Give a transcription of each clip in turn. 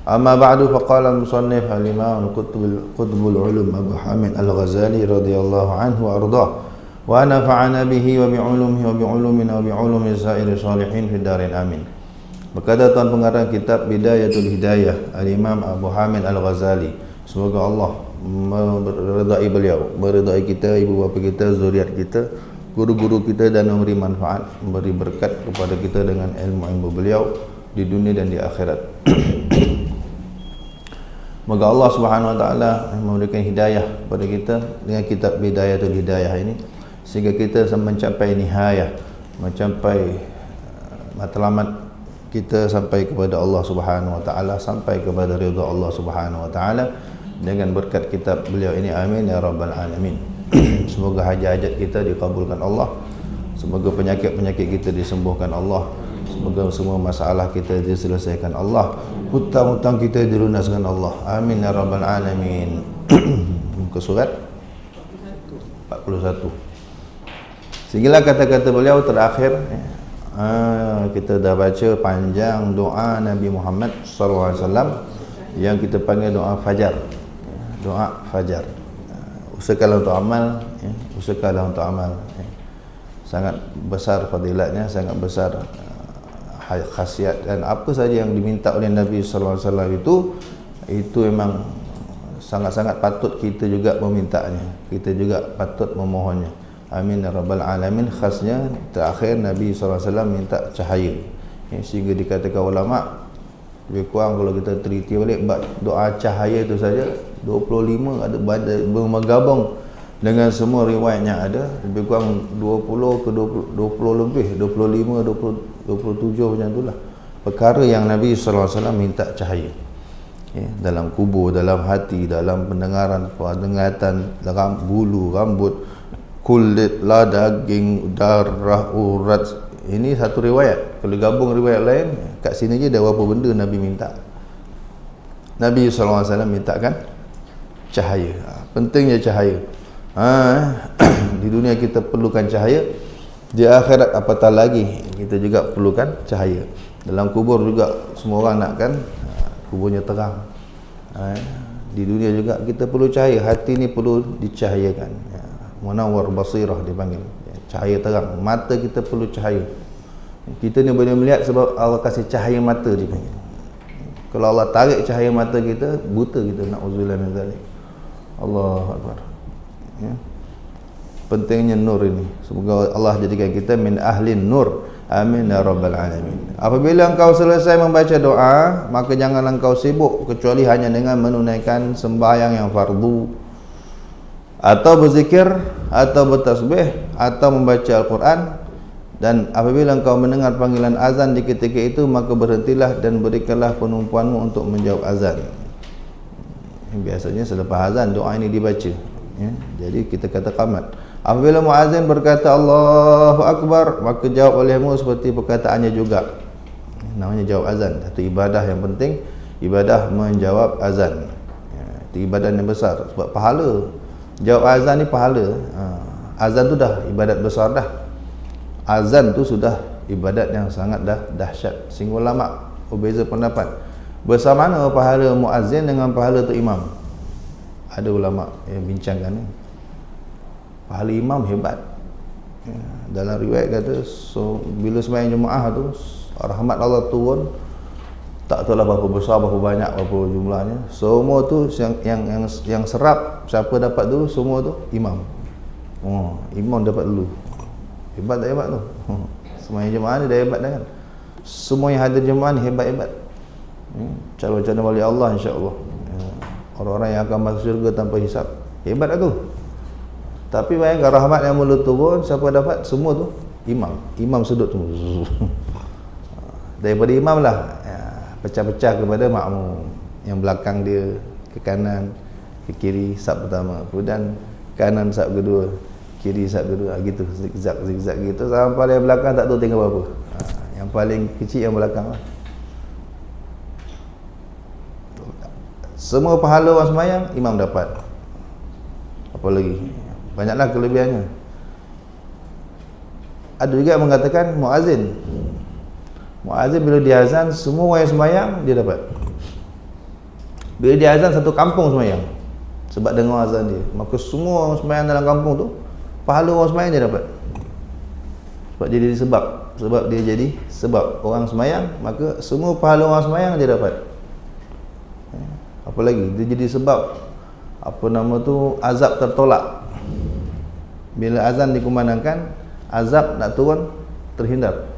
Amma ba'du, faqala al-musannif al-imam qutbul ulum Abu Hamid al-Ghazali radhiyallahu anhu wa ardah, wa nafa'ana bihi wa bi'ulumihi wa bi'ulumina wa bi'ulumi sa'iri salihin fid darin amin. Berkata tuan pengarang kitab Bidayatul Hidayah al-Imam Abu Hamid al-Ghazali, semoga Allah meridai beliau, meridai kita, ibu bapa kita, zuriat kita, guru-guru kita, dan memberi manfaat, memberi berkat kepada kita dengan ilmu-ilmu beliau di dunia dan di akhirat. Moga Allah Subhanahu Wa Taala memberikan hidayah kepada kita dengan kitab Bidayatul Hidayah ini, sehingga kita mencapai nihayah, mencapai matlamat kita sampai kepada Allah Subhanahu Wa Taala, sampai kepada ridha Allah Subhanahu Wa Taala dengan berkat kitab beliau ini. Amin ya rabbal alamin. Semoga hajat-hajat kita dikabulkan Allah, semoga penyakit-penyakit kita disembuhkan Allah, semoga semua masalah kita diselesaikan Allah, hutang-hutang kita dilunaskan Allah. Amin ya rabbal alamin. Muka surat 41. Sehinggalah kata-kata beliau terakhir. Kita dah baca panjang doa Nabi Muhammad SAW yang kita panggil doa fajar. Doa fajar. Usahakanlah untuk amal, usahakanlah untuk amal. Sangat besar fadilatnya, sangat besar khasiat, dan apa saja yang diminta oleh Nabi SAW itu memang sangat-sangat patut kita juga memintanya, kita juga patut memohonnya. Amin ya rabbal alamin. Khasnya terakhir Nabi SAW minta cahaya, sehingga dikatakan ulama lebih kurang kalau kita teliti balik doa cahaya itu saja 25 ada bergabung dengan semua riwayat yang ada, lebih kurang 20 ke 20 lebih, 25, 27 macam itulah perkara yang Nabi SAW minta cahaya, dalam kubur, dalam hati, dalam pendengaran, penglihatan, dalam bulu, rambut, kulit lah, daging, darah, urat. Ini satu riwayat. Kalau gabung riwayat lain, kat sini je dah berapa benda Nabi minta. Nabi SAW mintakan cahaya. Pentingnya cahaya. Di dunia kita perlukan cahaya, di akhirat apatah lagi kita juga perlukan cahaya. Dalam kubur juga semua orang nakkan kuburnya terang. Di dunia juga kita perlu cahaya. Hati ni perlu dicahayakan. Munawwar basirah dipanggil, cahaya terang. Mata kita perlu cahaya. Kita ni boleh melihat sebab Allah kasih cahaya mata dipanggil. Kalau Allah tarik cahaya mata kita, buta kita. Na'udzubillah min zalik. Allahu akbar. Pentingnya nur ini. Semoga Allah jadikan kita min ahlin nur. Amin ya rabbal alamin. Apabila engkau selesai membaca doa, maka janganlah engkau sibuk kecuali hanya dengan menunaikan sembahyang yang fardu, atau berzikir, atau bertasbih, atau membaca Al-Quran. Dan apabila engkau mendengar panggilan azan di ketika itu, maka berhentilah dan berikanlah penumpuanmu untuk menjawab azan. Biasanya selepas azan doa ini dibaca, jadi kita kata qamat. Apabila muazzin berkata Allahu Akbar, maka jawab olehmu seperti perkataannya juga. Namanya jawab azan. Satu ibadah yang penting, ibadah menjawab azan. Itu ibadah yang besar, sebab pahala. Jawab azan ni pahala. Azan tu dah ibadat besar dah. Azan tu sudah ibadat yang sangat dah dahsyat. Sehingga ulama berbeza pendapat besar mana pahala muazzin dengan pahala tu imam. Ada ulama yang bincangkan ni. Pahala imam hebat. Dalam riwayat kata, bila sembahyang jemaah tu rahmat Allah turun, tak tahulah berapa besar, berapa banyak, berapa jumlahnya. Semua tu yang serap, siapa dapat dulu, semua tu imam. Imam dapat dulu. Hebat tak hebat tu? Sembahyang jemaah ni dah hebat dah kan. Semua yang hadir jemaah ni hebat-hebat. Calon-calon wali Allah insya-Allah. Orang-orang yang akan masuk syurga tanpa hisap. Hebat tak tu? Tapi bayangkan rahmat yang mula turun, siapa dapat? Semua tu imam. Imam sudut tu. Daripada imam lah pecah-pecah kepada makmum. Yang belakang dia, ke kanan, ke kiri, sab pertama, kemudian kanan sab kedua, kiri sab kedua, gitu, zigzag gitu sampai yang belakang tak tahu tinggal berapa. Yang paling kecil yang belakang lah. Semua pahala orang sembahyang imam dapat. Apa lagi? Banyaklah kelebihannya. Ada juga yang mengatakan muazzin bila dia azan, semua orang yang sembahyang dia dapat. Bila dia azan, satu kampung sembahyang. Sebab dengar azan dia, maka semua orang sembahyang dalam kampung tu, pahala orang sembahyang dia dapat. Sebab dia jadi sebab. Sebab dia jadi sebab orang sembahyang, maka semua pahala orang sembahyang dia dapat. Apa lagi? Dia jadi sebab apa nama tu, azab tertolak. Bila azan dikumandangkan, azab nak turun terhindar.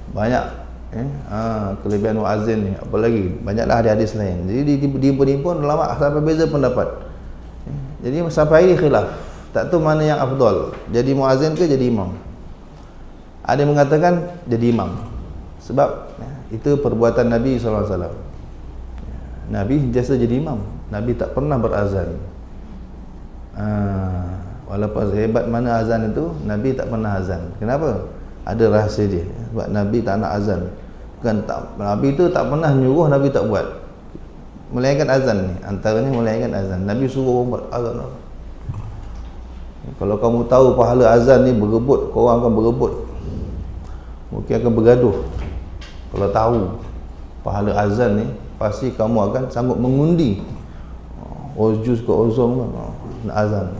Banyak kelebihan muazzin ni. Apa lagi? Banyaklah hadis lain. Jadi diimpun ulama sampai beza pendapat. Jadi sampai hari khilaf. Tak tahu mana yang afdal, jadi muazzin ke jadi imam. Ada yang mengatakan jadi imam. Sebab itu perbuatan Nabi SAW. Nabi biasa jadi imam. Nabi tak pernah berazan. Walaupun hebat mana azan itu, Nabi tak pernah azan. Kenapa? Ada rahsia dia. Sebab Nabi tak nak azan. Bukan tak, Nabi itu tak pernah nyuruh, Nabi tak buat. Melainkan azan ni, antaranya melainkan azan. Nabi suruh orang buat azan. Kalau kamu tahu pahala azan ni berebut, korang akan berebut. Mungkin akan bergaduh. Kalau tahu pahala azan ni, pasti kamu akan sanggup mengundi. Jus ke ozong nak azan.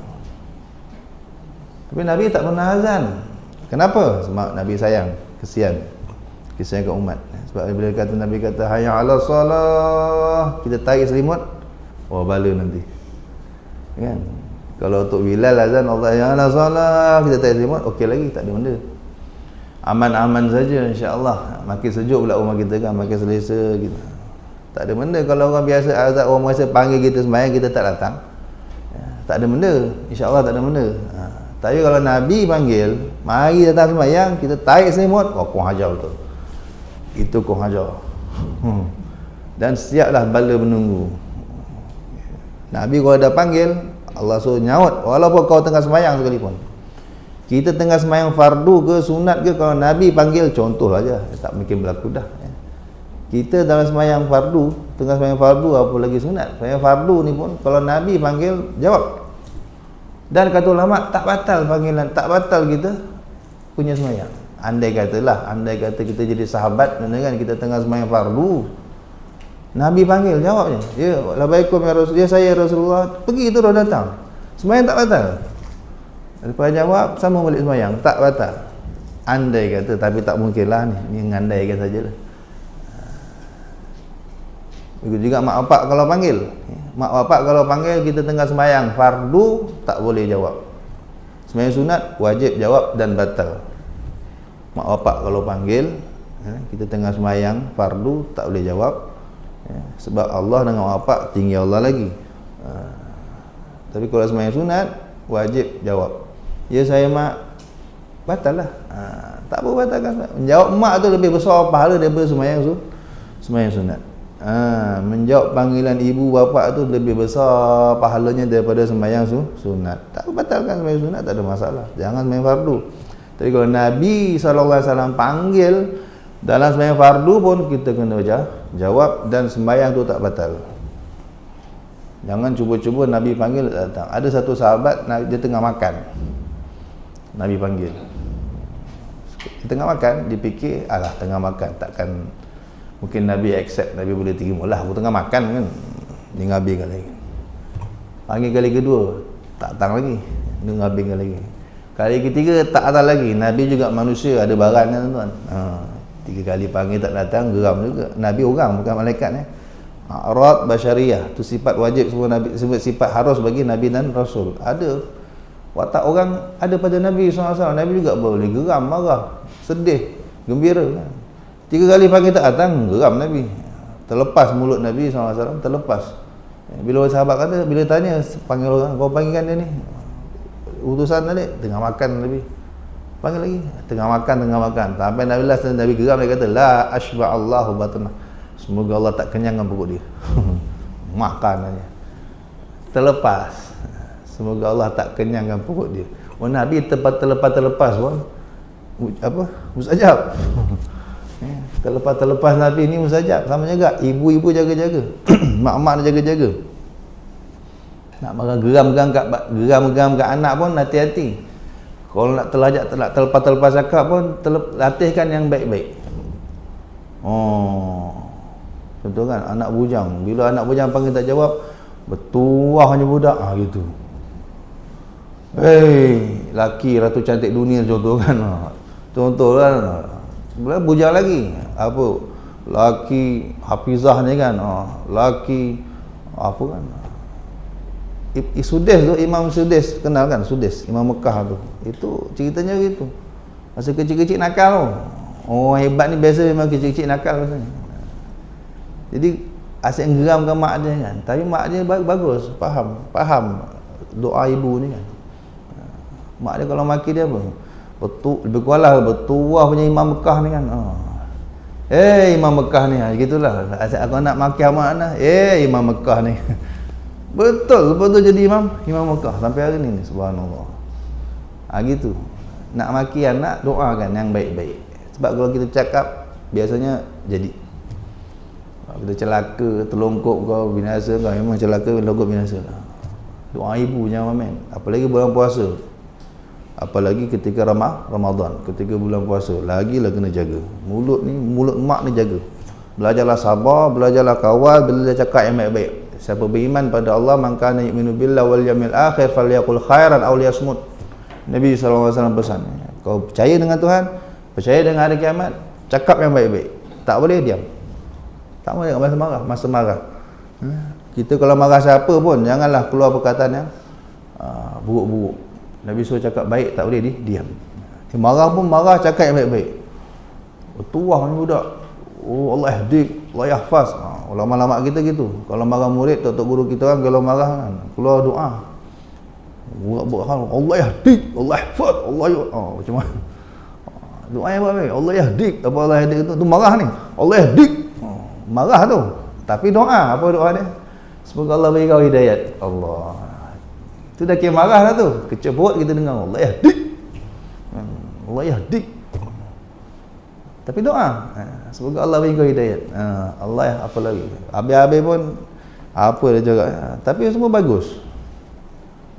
Tapi Nabi tak pernah azan. Kenapa? Sebab Nabi sayang, kesian ke umat. Sebab bila kata Nabi kata hayya 'ala salah, kita tarik selimut, bala nanti. Kan? Kalau untuk Bilal azan Allah hayya 'ala salah, kita tarik selimut, okey lagi, tak ada benda. Aman-aman saja insya-Allah. Makin sejuk pula rumah kita kan, makin selesa gitu. Tak ada benda. Kalau orang biasa azan, orang biasa panggil kita sembahyang, kita tak datang, tak ada benda, insya-Allah tak ada benda. Tapi kalau Nabi panggil, mari datang sembahyang, kita tarik selimut, kau hajar betul. Itu kau hajar. Dan siaplah bala menunggu. Nabi kalau dah panggil, Allah suruh nyaut, walaupun kau tengah sembahyang sekalipun. Kita tengah sembahyang fardu ke sunat ke, kalau Nabi panggil, contoh aja, tak mungkin berlaku dah. Kita dalam sembahyang fardu, tengah sembahyang fardu, apa lagi sunat. Sembahyang fardu ni pun kalau Nabi panggil, jawab. Dan kata ulama, tak batal panggilan, tak batal kita punya sembahyang. Andai kata kita jadi sahabat, kan, kita tengah sembahyang fardu, Nabi panggil, jawabnya, ya, Assalamualaikum ya Rasul, ya saya Rasulullah, pergi terus datang, sembahyang tak batal. Lepas jawab, sama balik sembahyang, tak batal. Andai kata, tapi tak mungkin lah ni ngandaikan sajalah. Begitu juga mak bapak kalau panggil. Mak bapak kalau panggil, kita tengah sembahyang fardu, tak boleh jawab. Sembahyang sunat, wajib jawab dan batal. Mak bapak kalau panggil, kita tengah sembahyang fardu, tak boleh jawab. Sebab Allah dengan mak bapak tinggi Allah lagi. Tapi kalau sembahyang sunat, wajib jawab. Ya saya mak, batal lah. Tak apa batalkan. Menjawab mak tu lebih besar pahala daripada sembahyang sunat. Menjawab panggilan ibu bapa tu lebih besar pahalanya daripada sembahyang sunat. Tak batalkan sembahyang sunat, tak ada masalah. Jangan sembahyang fardu. Tapi kalau Nabi SAW panggil dalam sembahyang fardu pun, kita kena jawab, dan sembahyang tu tak batal. Jangan cuba-cuba Nabi panggil tak datang. Ada satu sahabat, dia tengah makan, Nabi panggil. Dia tengah makan, dia fikir, alah tengah makan, takkan mungkin Nabi accept, Nabi boleh terima lah, aku tengah makan kan. Dia ngabingkan lagi. Panggil kali kedua, tak datang lagi. Dia ngabingkan lagi. Kali ketiga, tak datang lagi. Nabi juga manusia, ada barang kan tuan. 3 kali panggil tak datang, geram juga. Nabi orang, bukan malaikat. A'rad basyariyah, tu sifat wajib semua Nabi, sifat harus bagi Nabi dan Rasul. Ada watak orang ada pada Nabi SAW. Nabi juga boleh geram, marah, sedih, gembira kan. 3 kali panggil tak datang, geram Nabi. Terlepas mulut Nabi SAW, terlepas. Bila sahabat kata, bila tanya, panggil orang, kau panggilkan dia ni, utusan tadi, tengah makan Nabi. Panggil lagi, tengah makan. Sampai Nabi geram, dia kata, la ashba'allahu batnah. Semoga Allah tak kenyangkan perut dia. Makan aja. Terlepas. Semoga Allah tak kenyangkan perut dia. Nabi terlepas pun, mustajab. Terlepas Nabi ni mustajab. Sama juga ibu-ibu jaga-jaga. Mak-mak dia jaga-jaga. Nak marah geram-geram kat anak pun hati-hati. Kalau nak terlepas cakap pun, latihkan yang baik-baik. Contoh kan, anak bujang. Bila anak bujang panggil tak jawab, bertuahnya budak. Gitu. Laki ratu cantik dunia contoh kan. Contoh kan. Bila bujang lagi. Apa? Laki hafizah ni kan. Laki apa kan? Sudais tu, Imam Sudais, kenal kan Sudais, Imam Mekah tu. Itu ceritanya gitu. Masa kecil-kecil nakal tu. Oh hebat ni biasa memang kecil-kecil nakal biasanya. Jadi asyik geramkan mak dia kan. Tapi mak dia bagus, faham doa ibu ni kan. Mak dia kalau maki dia apa? Lebih kualah bertuah punya Imam Mekah ni kan. Imam Mekah ni, gitulah. Asyik aku nak maki anak Imam Mekah ni. Betul jadi Imam Mekah sampai hari ni, subhanallah. Gitu. Nak maki anak, doakan yang baik-baik. Sebab kalau kita cakap biasanya jadi. Kita celaka, terlongkok kau, binasa kau. Memang celaka, terlongkok, binasa lah. Doa ibu jangan main. Apalagi bulan puasa. Apalagi ketika Ramadan, ketika bulan puasa, lagilah kena jaga. Mulut mak ni jaga. Belajarlah sabar, belajarlah kawal, belajar cakap yang baik-baik. Siapa beriman pada Allah, man kana yu'minu billahi wal yawmil akhir falyaqul khairan aw liyasmut. Nabi SAW pesan, kau percaya dengan Tuhan, percaya dengan hari kiamat, cakap yang baik-baik. Tak boleh diam. Tak boleh masa marah. Kita kalau marah siapa pun, janganlah keluar perkataan yang buruk-buruk. Nabi suruh cakap baik, tak boleh diam. Marah pun marah, cakap yang baik-baik. Tuah ni budak. Allah yahdik, Allah yahfaz. Ulama-ulama kita gitu. Kalau marah murid, tok guru kita kan, kalau marah kan, keluar doa. Buat hal, Allah yahdik, Allah yahfaz, macam mana? Doa yang baik. Allah yahdik, apa Allah yahdik tu marah ni. Allah yahdik. Marah tu. Tapi doa, apa doa dia? Semoga Allah beri kau hidayat. Allah. Itu dah kira marah dah tu. Kecebut kita dengar Allah yahdik. Allah yahdik. Tapi doa. Semoga Allah beri kau hidayat. Allah apa lagi? Habis-habis pun apa dia cakap. Tapi semua bagus.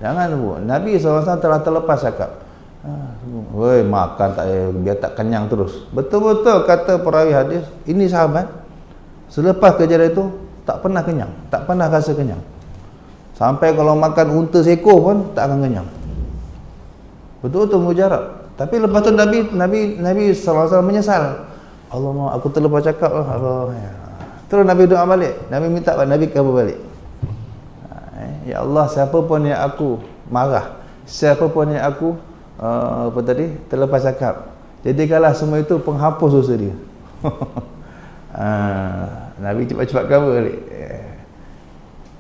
Jangan buat. Nabi SAW telah terlepas cakap. Woi, makan tak biar tak kenyang terus. Betul-betul kata perawi hadis, ini sahabat selepas kejadian itu tak pernah kenyang, tak pernah rasa kenyang. Sampai kalau makan unta seekor pun tak akan kenyang. Betul-betul mujarab. Tapi lepas tu Nabi SAW menyesal. Allah, aku terlepas cakap lah. Allah. Terus Nabi doa balik. Nabi minta Nabi khabar balik. Ya Allah, siapa pun yang aku marah, siapa pun yang aku terlepas cakap, jadikanlah semua itu penghapus dosa dia. Nabi cepat-cepat cover balik.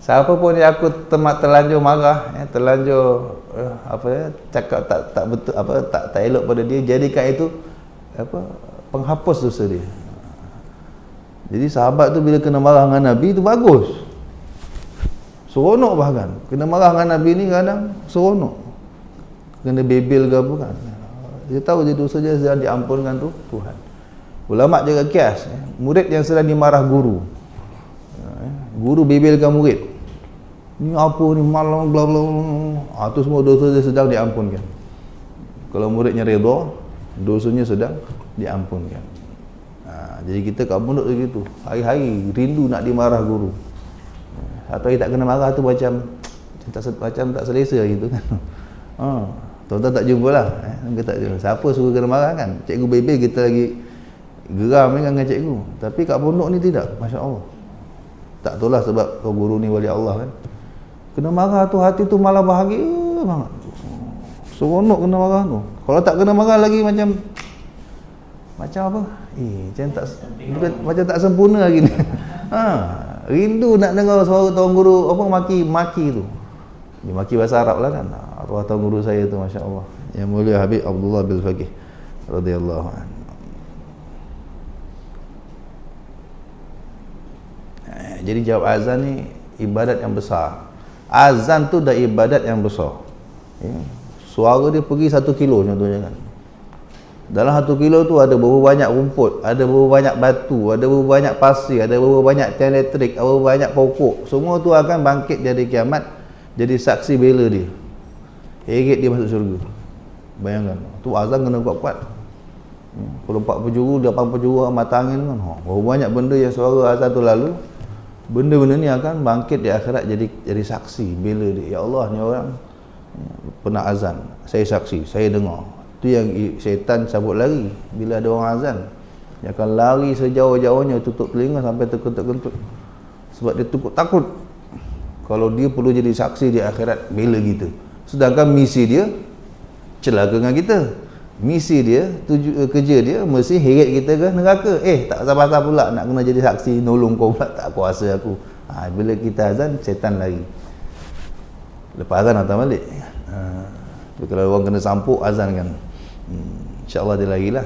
Siapa pun yang aku terlanjur marah, terlanjur cakap tak betul, tak elok pada dia, jadikan itu penghapus dosa dia. Jadi sahabat tu bila kena marah dengan Nabi tu bagus, seronok. Bahkan kena marah dengan Nabi ni kadang seronok, kena bebel ke apa kan, dia tahu dia dosa dia sedang diampunkan tu Tuhan. Ulama jaga kias, murid yang sedang dimarah guru, guru bebelkan murid, ni apa ni malam bla bla, tu semua dosa dia sedang diampunkan. Kalau muridnya redha, dosanya sedang diampunkan. Jadi kita kat pondok begitu, hari-hari rindu nak dimarah guru. Satu hari tak kena marah tu macam tak selesa gitu kan. Tuan-tuan tak jumpa lah. Kita tak jumpa. Siapa suruh kena marah kan? Cikgu bebel kita lagi geram ni kan dengan cikgu. Tapi kat pondok ni tidak. Masya Allah. Tak tahu lah sebab kau guru ni wali Allah kan. Kena marah tu hati tu malah bahagia banget. Seronok kena marah tu. Kalau tak kena marah lagi macam apa? Macam tak sempurna lagi ni. Rindu nak dengar suara tuan guru maki tu. Dia maki bahasa Arab lah kan. Arwah tuan guru saya tu, Masya Allah, Yang Mulia Habib Abdullah bin Faqih radhiyallahu anhu. Jadi jawab azan ni ibadat yang besar. Azan tu dah ibadat yang besar. Suara dia pergi 1 kilo contohnya kan. Dalam 1 kilo tu ada berapa banyak rumput, ada berapa banyak batu, ada berapa banyak pasir, ada berapa banyak tiang elektrik, ada berapa banyak pokok. Semua tu akan bangkit dari kiamat, jadi saksi bela dia. Heret dia masuk syurga. Bayangkan, tu azan kena kuat-kuat. Kalau 4 penjuru, 8 penjuru mata angin kan. Berapa banyak benda yang suara azan tu lalu. Benda-benda ni akan bangkit di akhirat jadi saksi bila dia, ya Allah ni orang pernah azan, saya saksi, saya dengar. Tu yang syaitan cabut lari bila ada orang azan. Dia akan lari sejauh-jauhnya, tutup telinga sampai terkentut-kentut. Sebab dia takut kalau dia perlu jadi saksi di akhirat bila kita. Sedangkan misi dia celaka dengan kita. Misi dia, kerja dia mesti heret kita ke neraka. Tak sabar-sabar pula nak kena jadi saksi, nolong kau pula, tak kuasa aku. Bila kita azan, syaitan lari. Lepas azan datang balik. Kalau orang kena sampuk azan kan, insya-Allah dia larilah.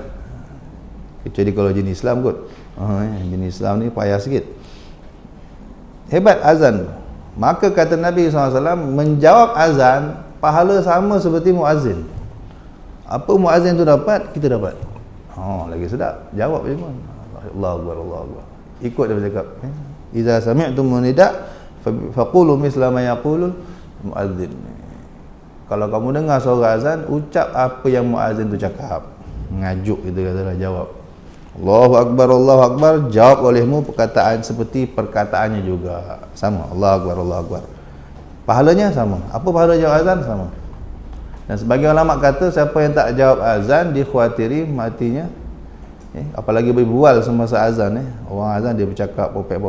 Kecuali kalau jenis Islam kot. Jenis Islam ni payah sikit. Hebat azan. Maka kata Nabi SAW, menjawab azan pahala sama seperti muazzin. Apa muazzin tu dapat, kita dapat. Lagi sedap. Jawab je pun. Allahu Akbar, Allahu Akbar. Ikut dia bercakap. Idza sami'tum munida faqulu misla ma yaqulu muazzin. Kalau kamu dengar suara azan, ucap apa yang muazzin tu cakap. Ngajuk kita katalah, jawab. Allahu Akbar, Allahu Akbar. Jawab olehmu perkataan seperti perkataannya juga. Sama. Allahu Akbar, Allahu Akbar. Pahalanya sama. Apa pahala jawab azan? Sama. Dan sebagian ulama kata siapa yang tak jawab azan dikhawatiri matinya. Apalagi berbual semasa azan. Orang azan dia bercakap popek.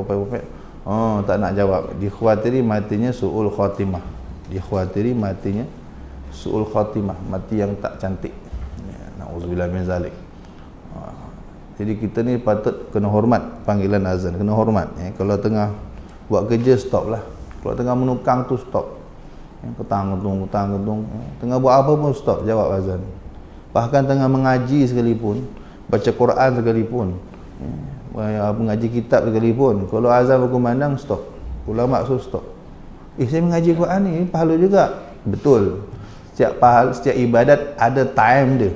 Tak nak jawab. Dikhawatiri matinya su'ul khatimah. Dikhawatiri matinya su'ul khatimah. Mati yang tak cantik. Na'udzubillah min zalik. Jadi kita ni patut kena hormat panggilan azan. Kena hormat. Kalau tengah buat kerja, stop lah. Kalau tengah menukang tu, stop. Ketang-ketung. Tengah buat apa pun, stop, jawab azan. Bahkan tengah mengaji sekalipun, baca Quran sekalipun, mengaji kitab sekalipun, kalau azan berkumandang, stop. Ulama suruh stop. Saya mengaji Quran ni pahala juga. Betul. Setiap ibadat ada time dia.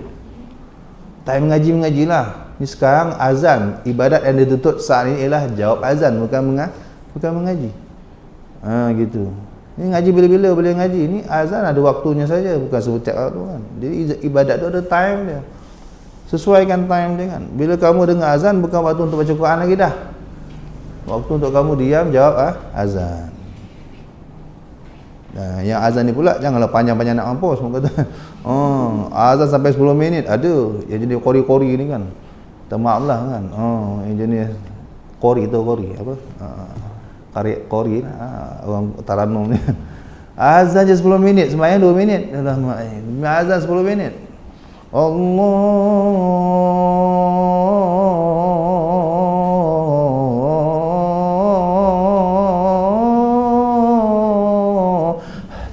Time mengajilah. Ni sekarang azan, ibadat yang ditutup saat ini ialah jawab azan, bukan mengaji. Gitu. Ini ngaji bila-bila boleh ngaji. Ini azan ada waktunya saja, bukan setiap waktu kan. Jadi ibadat tu ada time dia. Sesuaikan time dia kan. Bila kamu dengar azan, bukan waktu untuk baca Quran lagi dah. Waktu untuk kamu diam, jawab azan. Yang azan ni pula janganlah panjang-panjang nak mampus. Kata, azan sampai 10 minit. Ada yang jenis kori-kori ni kan. Maaf lah kan. Yang jenis kori apa? Kori orang Taranum ni. Azan je 10 minit, sembahyang 2 minit. Azan 10 minit.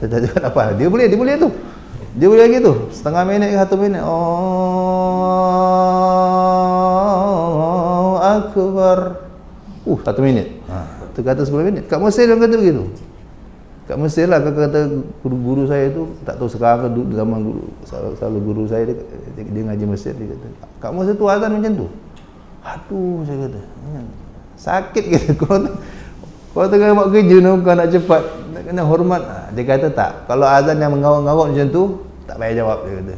Tak cakap apa. Dia boleh tu. Dia boleh lagi tu. Setengah minit ke 1 minit. Allahu Akbar. 1 minit. Tu kata 10 minit. Kat Mesir dia kata begitu. Kat Mesir lah kata guru saya tu, tak tahu sekarang ke zaman guru, selalu guru saya dia ngaji Mesir, dia kata kat Mesir tu azan macam tu. Aduh, saya kata sakit kata. Kalau tengah buat kerja ni kau nak cepat, nak kena hormat. Dia kata tak, kalau azan yang mengarut-ngarut macam tu tak payah jawab, dia kata.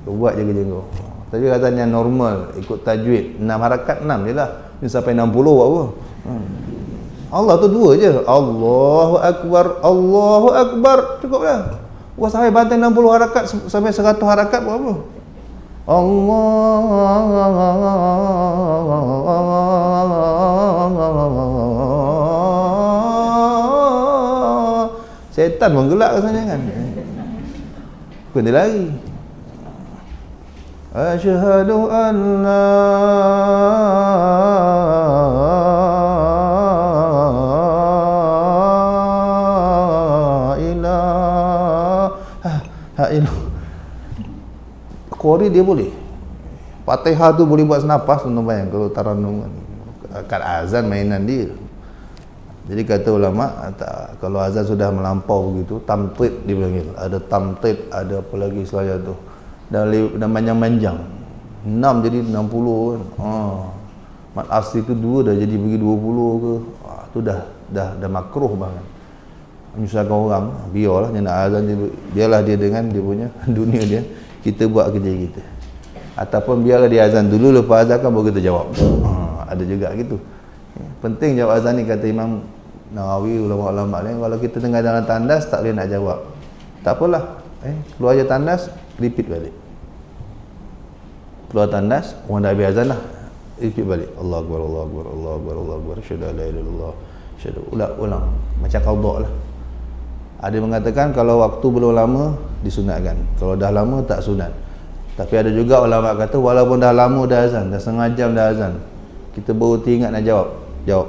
Kau buat je kerja kau. Tapi azan yang normal ikut tajwid 6 harakat 6 je lah. Ni sampai 60 buat apa. Allah tu 2 je. Allahu Akbar, Allahu Akbar, cukup dah. Wah, sampai bantai 60 harakat sampai 100 harakat buat apa? Setan menggelak rasanya kan. Kena lari. Asyhadu an la ilaha illallah. Qori dia boleh. Fatihah tu boleh buat senapas, tuan bayang kalau taranum kan. Kat azan mainan dia. Jadi kata ulama, kalau azan sudah melampau begitu, tamtid dipanggil. Ada tamtid, ada apa lagi selain tu. Dan panjang-panjang. 6 jadi 60 kan. Mat asli tu 2 dah jadi pergi 20 ke. Tu dah makruh banget. Menyusahkan orang. Biarlah dia nak azan, biarlah dia dengan dia punya dunia dia. Kita buat kerja kita. ataupun biarlah dia azan dulu, lepas azan kan baru kita jawab. Ada juga gitu. Penting jawab azan ni, kata Imam Nawawi, ulama-ulama lain. Kalau kita dengar dalam tandas tak boleh nak jawab, tak apalah, keluar je tandas, repeat balik. Keluar tandas, orang dah habis azan lah, repeat balik. Allahu Akbar, Allahu Akbar, Allahu Akbar, Allahu Akbar, asyhadu an la ilaha illallah, asyhadu, ulang macam qadha lah. Ada mengatakan kalau waktu belum lama disunatkan, kalau dah lama tak sunat. Tapi ada juga ulama kata walaupun dah lama dah azan, dah setengah jam dah azan, kita baru teringat nak jawab.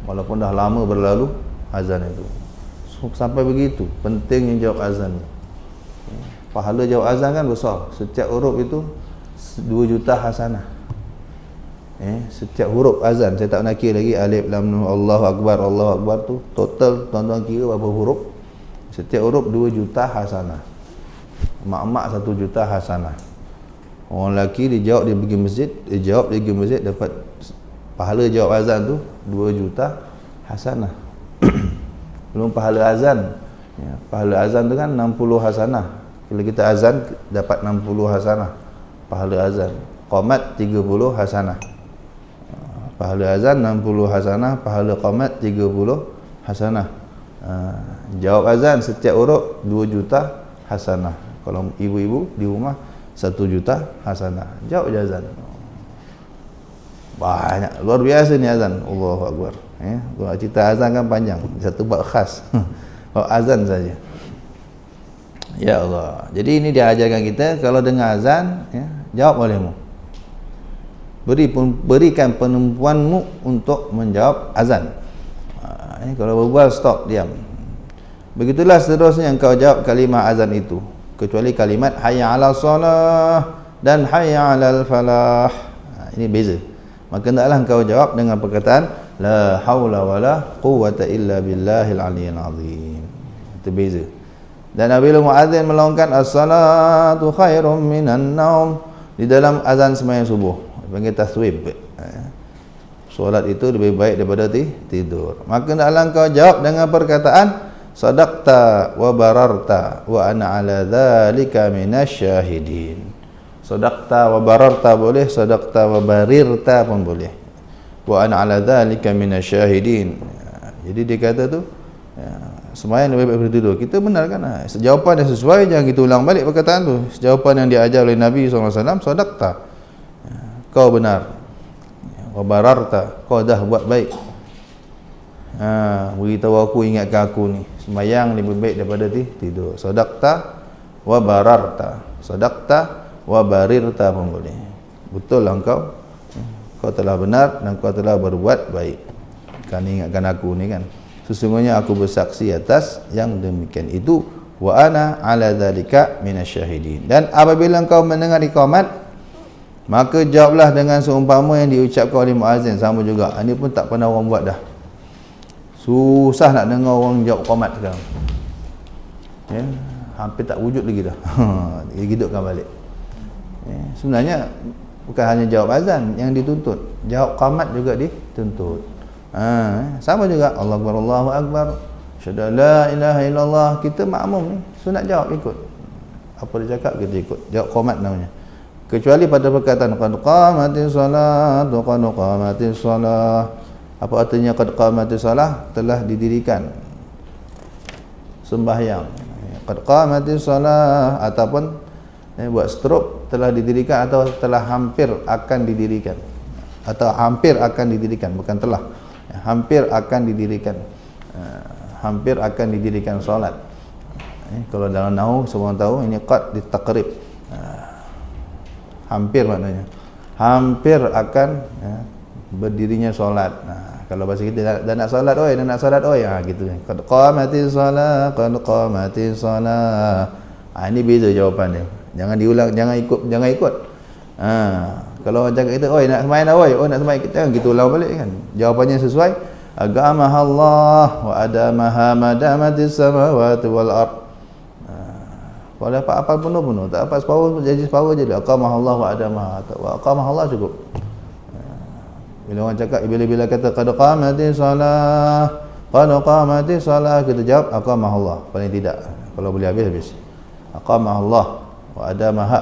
Walaupun dah lama berlalu azan itu. So, sampai begitu pentingnya jawab azan. Pahala jawab azan kan besar. Setiap huruf itu 2 juta hasanah. Setiap huruf azan, saya tak nak kira lagi alif lam mim Allahu akbar tu total tuan-tuan kira berapa huruf. Setiap huruf 2 juta hasanah. Mak-mak 1 juta hasanah. Orang lelaki dia jawab, dia pergi masjid, dia pergi masjid, dapat pahala jawab azan tu 2 juta hasanah. Belum pahala azan. Pahala azan tu kan 60 hasanah. Kalau kita azan dapat 60 hasanah pahala azan. Qamat 30 hasanah. Pahala azan 60 hasanah, pahala qamat 30 hasanah. Jawab azan setiap huruf 2 juta hasanah. Kalau ibu-ibu di rumah 1 juta hasanah. Jawab je azan. Banyak, luar biasa ni azan. Allahu Akbar. Cerita azan kan panjang, satu bab khas. Bab azan saja. Ya Allah. Jadi ini diajarkan kita, kalau dengar azan, jawab olehmu. Berikan penumpuanmu untuk menjawab azan. Kalau berbual, stop, diam. Begitulah seterusnya engkau jawab kalimah azan itu, kecuali kalimat hayya 'alas salah dan hayya 'alal falah. Ini beza. Maka hendaklah engkau jawab dengan perkataan la haula wala quwwata illa billahil aliyyil azim. Itu beza. Dan apabila muadzin melongkan as-salatu khairum minan naum, di dalam azan sembahyang subuh, panggil taswib, solat itu lebih baik daripada tidur. Maka hendaklah engkau jawab dengan perkataan sadaqta wa bararta wa ana ala dzalika minasyahidin. Sadaqta wa bararta boleh, sadaqta wa barirta pun boleh. Wa ana ala dzalika minasyahidin. Jadi dia kata tu sembahyang lebih baik daripada tidur. Kita benar kan? Jawapan yang sesuai, jangan kita ulang balik perkataan tu. Jawapan yang diajar oleh Nabi SAW, sadaqta, kau benar. Wa bararta, kau dah buat baik. Beritahu aku, ingatkan aku ni, sembahyang lebih baik daripada tidur. Sadaqta wa bararta, sadaqta wa barirta pun boleh. Betul lah kau telah benar dan kau telah berbuat baik. Kan ingatkan aku ni kan, sesungguhnya aku bersaksi atas yang demikian itu. Wa ana ala dzalika minasyahidin. Dan apabila engkau mendengar iqamat, maka jawablah dengan seumpama yang diucapkan oleh muazzin. Sama juga, ini pun tak pernah orang buat dah. Susah nak dengar orang jawab qamat sekarang. Hampir tak wujud lagi dah. Dia hidupkan balik. Sebenarnya bukan hanya jawab azan yang dituntut, jawab qamat juga dituntut. Sama juga, Allahu Akbar, Allahu Akbar, asyhadu an la ilaha illallah. Kita makmum ni sunat jawab, ikut apa dia cakap, kita ikut. Jawab qamat namanya. Kecuali pada perkataan qad qamatis salat, qad qamatis salah. Apa artinya qad qamatis salah? Telah didirikan sembahyang. Qad qamatis salah, ataupun buat strop, telah didirikan atau telah hampir akan didirikan. Atau hampir akan didirikan, bukan telah. Hampir akan didirikan. Hampir akan didirikan solat. Kalau dalam nahwu semua tahu, ini qad ditaqrib. Hampir maknanya, hampir akan berdirinya solat. Kalau bahasa kita dah nak solat oi, dah nak solat oi, gitu. Qad qamatis salat, qad qamatis salat. Ini beza jawapan dia. Jangan diulang, jangan ikut. Kalau orang cakap kita, oi nak sembahyang dah, oi nak sembahyang, kita kan kita ulang balik kan. Jawapannya sesuai, agama Allah wa adamaha madamatis samawati wal ard. Kalau dapat apa penuh, tak dapat separuh, jadi separuh je. Aqamah Allah wa adamaha, wa aqamah Allah cukup. Bila orang cakap, bila kata qad qamatis salah, qad qamatis salah, kita jawab aqamah Allah paling tidak. Kalau boleh habis. Aqamah Allah wa adamaha,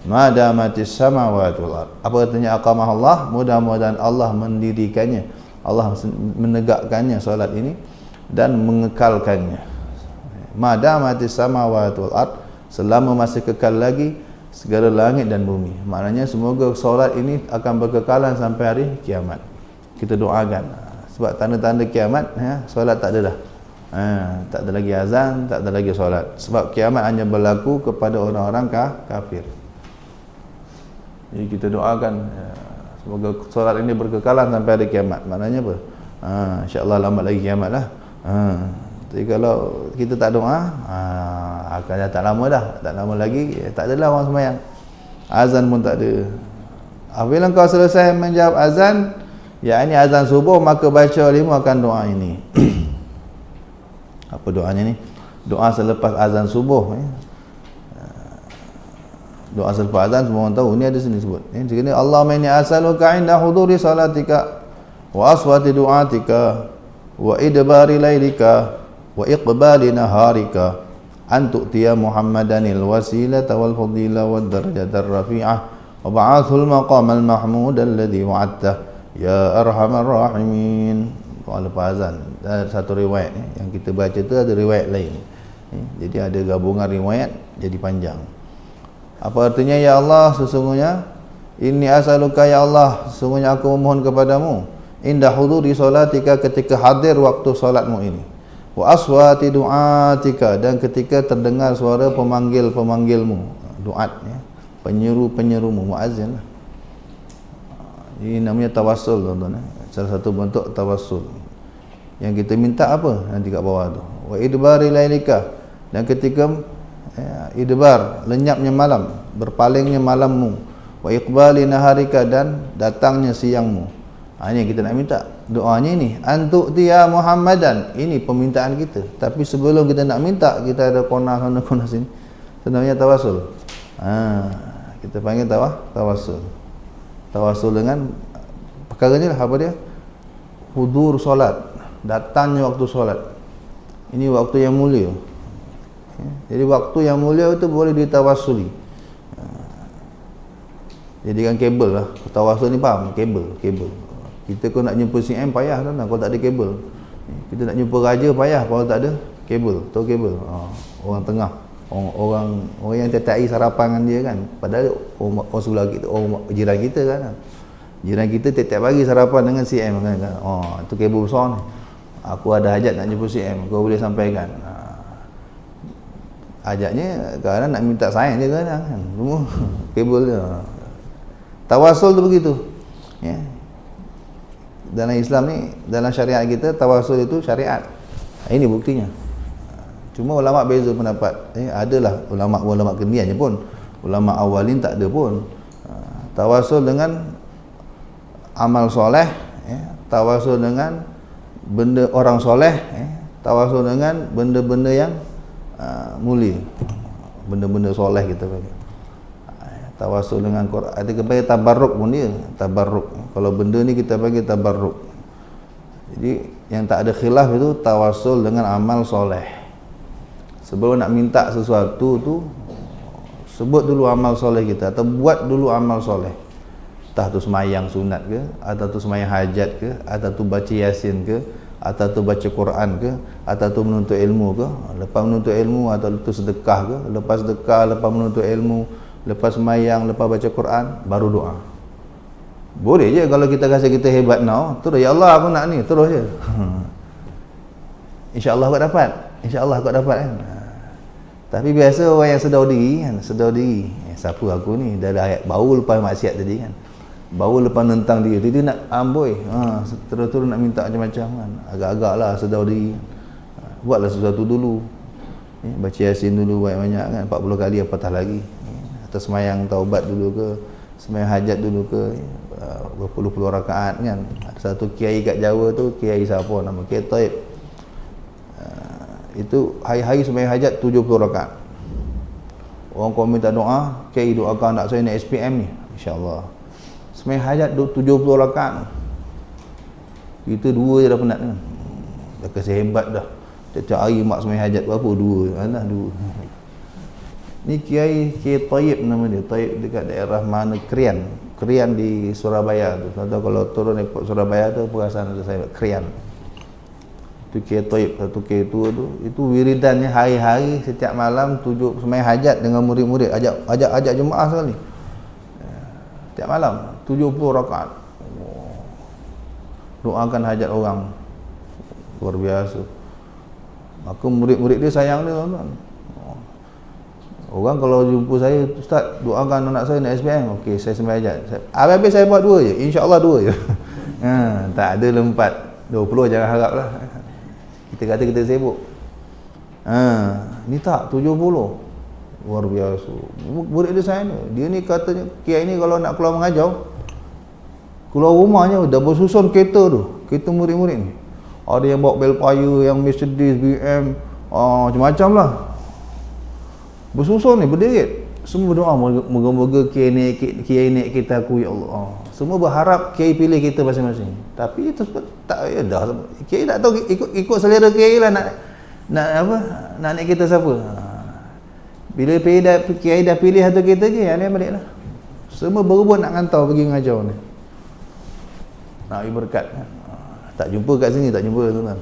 madamatis samawati wal ard. Apa artinya aqamah Allah? Mudah-mudahan Allah mendirikannya, Allah menegakkannya solat ini dan mengekalkannya. Madamatis samawati wal ard, selama masih kekal lagi segala langit dan bumi. Maknanya semoga solat ini akan berkekalan sampai hari kiamat. Kita doakan. Sebab tanda-tanda kiamat, solat tak ada dah. Tak ada lagi azan, tak ada lagi solat. Sebab kiamat hanya berlaku kepada orang-orang kafir. Jadi kita doakan semoga solat ini berkekalan sampai hari kiamat. Maknanya apa? InsyaAllah lambat lagi kiamat lah. Jadi kalau kita tak doa, akan tak lama dah. Tak lama lagi, tak adalah orang sembahyang. Azan pun tak ada. Apabila kau selesai menjawab azan, yakni azan subuh, maka baca lima akan doa ini. Apa doanya ni? Doa selepas azan subuh. Doa selepas azan semua orang tahu. Ni ada sini sebut. Ini Allahumma inni as'aluka 'inda huduri salatika wa aswati du'atika wa idbari lailika wa iqbali naharika an tu'tiya Muhammadanil wasilata wal fadila wad darajatar rafi'ah wa ba'athul maqamal mahmud alladhi wa'adta ya arhamar rahimin. Doa lepas azan. Ada satu riwayat yang kita baca tu, ada riwayat lain. Jadi ada gabungan riwayat jadi panjang. Apa artinya? Ya Allah, sesungguhnya inni as'aluka, ya Allah, sesungguhnya aku memohon kepadamu, inda huduri salatika, ketika hadir waktu salatmu ini, wa aswati du'atika, dan ketika terdengar suara pemanggil-pemanggilmu, duat, penyeru-penyerumu, muazzin. Ini namanya tawassul, tuan-tuan. Salah satu bentuk tawassul. Yang kita minta apa? Nanti kat bawah tu. Wa idbari lailika, dan ketika idbar, lenyapnya malam, berpalingnya malammu. Wa iqbali naharika, dan datangnya siangmu. Ini yang kita nak minta. Doanya ini, antu'tiya Muhammadan. Ini permintaan kita. Tapi sebelum kita nak minta, kita ada kona sana kona sini. Sebenarnya tawassul. Kita panggil tawassul. Tawassul dengan perkara ni lah, apa dia? Hudur solat, datangnya waktu solat. Ini waktu yang mulia. Jadi waktu yang mulia itu boleh ditawassuli. Jadikan kabel lah. Tawassul ni faham? Kabel. Kita kalau nak jumpa CM payah kan, kalau tak ada kabel. Kita nak jumpa raja payah kalau tak ada kabel. Tahu kabel? Orang tengah. Orang yang tetai sarapan dengan dia kan. Padahal orang sebelah kita, orang jiran kita kan. Jiran kita tiap-tiap pagi sarapan dengan CM kan. Itu kabel besar ni. Aku ada hajat nak jumpa CM, kau boleh sampaikan. Hajatnya kadang nak minta sayang je kan. Semua kabel dia. Tawassul tu begitu. Ya. Dalam Islam ni, dalam syariat kita, tawassul itu syariat. Ini buktinya. Cuma ulama beza pendapat. Adalah ulama kemudian je pun. Ulama awalin tak ada pun. Tawassul dengan amal soleh, tawassul dengan benda orang soleh, tawassul dengan benda-benda yang mulia, benda-benda soleh kita panggil. Tawassul dengan Quran, ada panggil tabarruk pun dia, tabarruk. Kalau benda ni kita panggil tabarruk. Jadi yang tak ada khilaf itu tawassul dengan amal soleh. Sebelum nak minta sesuatu tu, sebut dulu amal soleh kita, atau buat dulu amal soleh. Entah tu semayang sunat ke, atau tu semayang hajat ke, atau tu baca yasin ke, atau tu baca Quran ke, atau tu menuntut ilmu ke. Lepas menuntut ilmu, atau tu sedekah ke. Lepas sedekah, lepas menuntut ilmu, lepas semayang, lepas baca Quran, baru doa. Boleh je kalau kita rasa kita hebat now, terus ya Allah aku nak ni, terus je. InsyaAllah kau dapat. InsyaAllah kau dapat kan. Tapi biasa orang yang sedar diri kan, sedar diri. Siapa aku ni? Dah ayat baru lepas maksiat tadi kan. Baru lepas nentang dia, dia nak amboi. Terus-terus nak minta macam-macam kan. Agak-agak lah sedar diri. Buatlah sesuatu dulu. Baca yasin dulu banyak-banyak kan. 40 kali apatah lagi. Atau semayang taubat dulu ke, semayang hajat dulu ke, berpuluh-puluh rakaat kan. Ada satu kiai kat Jawa tu, kiai siapa nama, Kiai Taib. Itu hari-hari semayang hajat 70 rakaat. Orang kau minta doa, kiai doakan anak saya naik SPM ni, insya-Allah. Semayang hajat 70 rakaat. Kita dua je dah penat kan. Dah kasi hebat dah. Tiap-tiap hari mak semayang hajat berapa? Dua. Alah dua. Ni Kiai Tayyib nama dia. Tayyib dekat daerah mana, Krian. Krian di Surabaya tu. Tahu kalau turun dekat Surabaya tu perasaan ada saya Krian. Tu Kiai Tayyib, satu Kiai tua tu. Itu wiridannya hari-hari setiap malam sembahyang hajat dengan murid-murid, ajak jemaah sekali. Setiap malam 70 rakaat. Doakan hajat orang. Luar biasa. Maka murid-murid dia sayang dia, tuan-tuan. Orang kalau jumpa saya, Ustaz, doakan anak saya nak SPM. Okey, saya sembahyang hajat. Habis saya buat 2 je. InsyaAllah 2 je. Tak ada lompat. 20 jangan harap lah. Kita kata kita sibuk. Ni tak 70. Luar biasa. Murid dia sayang dia. Dia ni katanya, Kiai ni kalau nak keluar mengajar, keluar rumahnya dah bersusun kereta tu. Kereta murid-murid ni. Ada yang bawa bel paya, yang Mercedes, BM, macam-macam lah. Bersusun ni, berderet. Semua berdoa, moga-moga Kiai naik kereta aku, ya Allah. Semua berharap Kiai pilih kita masing-masing. Tapi itu tak, ya dah. Kiai tak tahu, ikut selera Kiai lah nak naik kereta siapa. Bila Kiai dah pilih satu kereta je, dia balik lah. Semua berebut nak ngantau pergi mengajar ni. Nak beri berkat. Tak jumpa kat sini, tak jumpa tuan-tuan.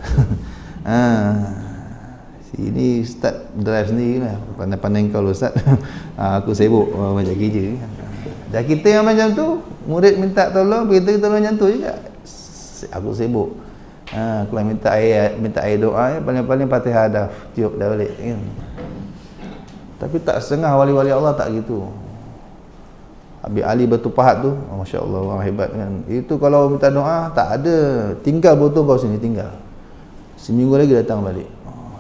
Sini Ustaz drive sendiri lah. Pandai-pandai kau Ustaz. Aku sibuk macam kerja. Dah kita yang macam tu, murid minta tolong, kita tolong macam tu juga. Aku sibuk. Kalau minta air doa, paling-paling Fatihah dah tiup dah balik kan. Tapi tak setengah wali-wali Allah tak gitu. Habib Ali Batu Pahat tu, Masya Allah, orang hebat kan. Itu kalau minta doa, tak ada. Tinggal betul kau sini, tinggal. Seminggu lagi datang balik.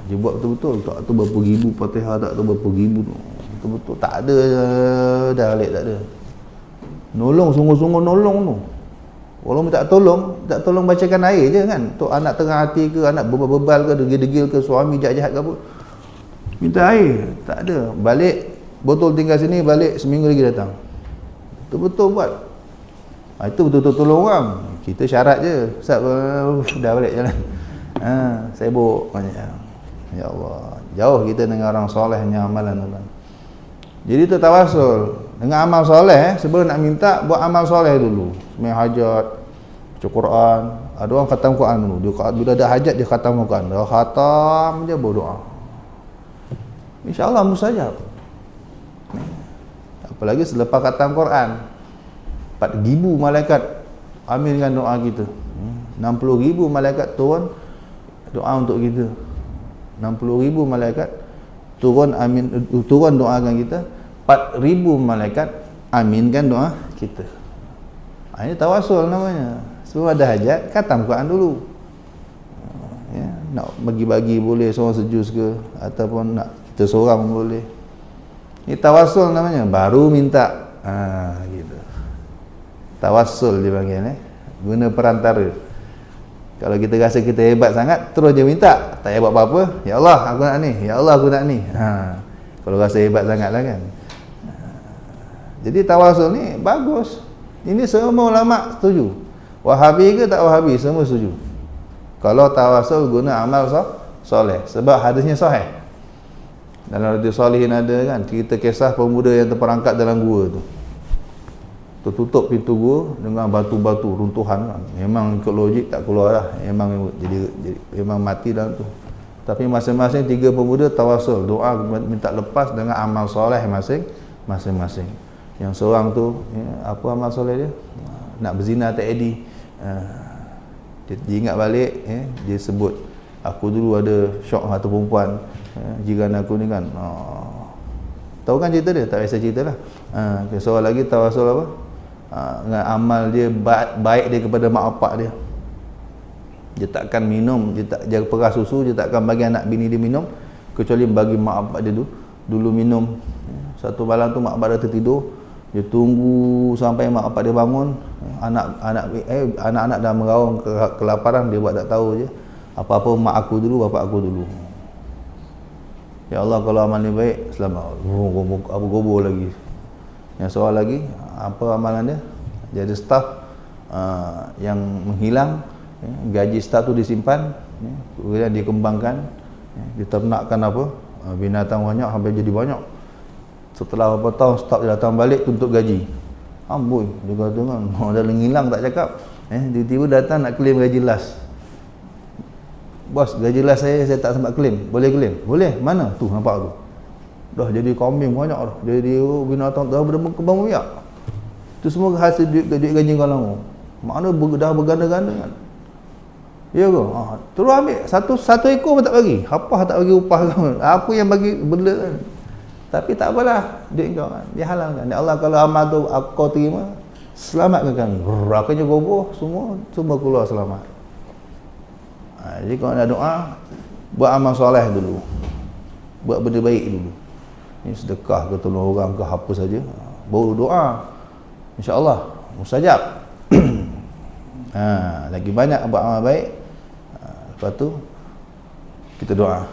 Dia buat betul-betul. Tak tahu berapa ribu Fatihah, tak tahu berapa ribu tu. Betul-betul. Tak ada dah balik, tak ada. Nolong, sungguh-sungguh nolong tu. Walau minta tolong bacakan air je kan. Untuk anak tengah hati ke, anak bebal ke, degil-degil ke, suami jahat-jahat ke apa. Minta air, tak ada. Balik, botol tinggal sini, balik seminggu lagi datang. Betul-betul buat. Itu betul-betul tolong orang. Kita syarat je. Ustaz, dah balik jalan. Sibuk banyak. Ya Allah, jauh kita dengan orang solehnya amalan tuan. Jadi itu tawasul. Dengan amal soleh, sebelum nak minta, buat amal soleh dulu. Sembahyang hajat, baca Quran. Ada orang khatam Quran dulu. Dia bila ada hajat, dia khatam Quran. Dia khatam je berdoa. InsyaAllah mustajab. Apalagi selepas khatam Quran, 4,000 malaikat aminkan doa kita. 60,000 malaikat turun doa untuk kita. 60,000 malaikat turun doakan kita. 4,000 malaikat aminkan doa kita. Ini tawasul namanya. Semua ada hajat, khatam Quran dulu. Ya, nak bagi-bagi boleh seorang sejus ke, ataupun nak kita seorang boleh. Ini tawasul namanya, baru minta. Gitu. Tawasul dipanggil guna perantara. Kalau kita rasa kita hebat sangat, terus je minta, tak payah buat apa-apa. Ya Allah, aku nak ni. Ya Allah, aku nak ni. Kalau rasa hebat sangatlah kan. Jadi tawasul ni bagus. Ini semua ulama setuju. Wahabi ke tak Wahabi, semua setuju. Kalau tawasul guna amal soleh, sebab hadisnya sahih. Dalam hadis salihin ada kan, cerita kisah pemuda yang terperangkap dalam gua tu. Tertutup pintu gua dengan batu-batu runtuhan kan. Memang ikut logik tak keluar lah. Memang mati dalam tu. Tapi masing-masing 3 pemuda tawasul, doa minta lepas dengan amal soleh masing-masing. Yang seorang tu apa amal soleh dia? Nak berzina tak edi. Dia ingat balik, dia sebut, aku dulu ada syok satu perempuan, jiran aku ni kan. Tahu kan cerita dia? Tak biasa cerita lah. Seorang lagi tawasul apa? Dengan amal dia, baik dia kepada mak bapak dia. Dia takkan minum, dia tak jaga perah susu, dia takkan bagi anak bini dia minum kecuali bagi mak bapak dia dulu minum. Satu malam tu mak bapak dia tertidur, dia tunggu sampai mak bapak dia bangun. Anak-anak dah meraung kelaparan, dia buat tak tahu je. Apa-apa mak aku dulu, bapak aku dulu. Ya Allah, kalau amal ni baik, selamat. Apa gobor lagi. Yang seorang lagi, apa amalan dia? Dia ada staff yang menghilang, gaji staff tu disimpan, kemudian dikembangkan, diternakkan apa? Binatang banyak sampai jadi banyak. Setelah beberapa tahun stop, dia datang balik tuntut gaji. Amboi, dia kata kan, dah ngilang tak cakap. Tiba-tiba datang nak claim gaji last. Bos, gaji last saya tak sempat claim. Boleh claim? Boleh. Mana? Tu nampak tu. Dah jadi kambing banyak dah. Jadi binatang dah berkembang biak. Tu semua hasil duit gaji kau lama. Makna dah berganda-ganda kan. Ya ke? Terus ambil satu ekor pun tak bagi. Apa tak bagi upah kau? Aku yang bagi benda kan. Tapi tak apalah, duit kau kan. Dia halalkan. Ya Allah, kalau amal tu kau terima, selamatkan kami. Akhirnya goboh semua keluar selamat. Jadi kalau nak doa, buat amal soleh dulu. Buat benda baik dulu. Ini sedekah ke, tolong orang ke, apa saja. Baru doa. InsyaAllah mustajab. Lagi banyak buat amal baik. Lepas tu kita doa.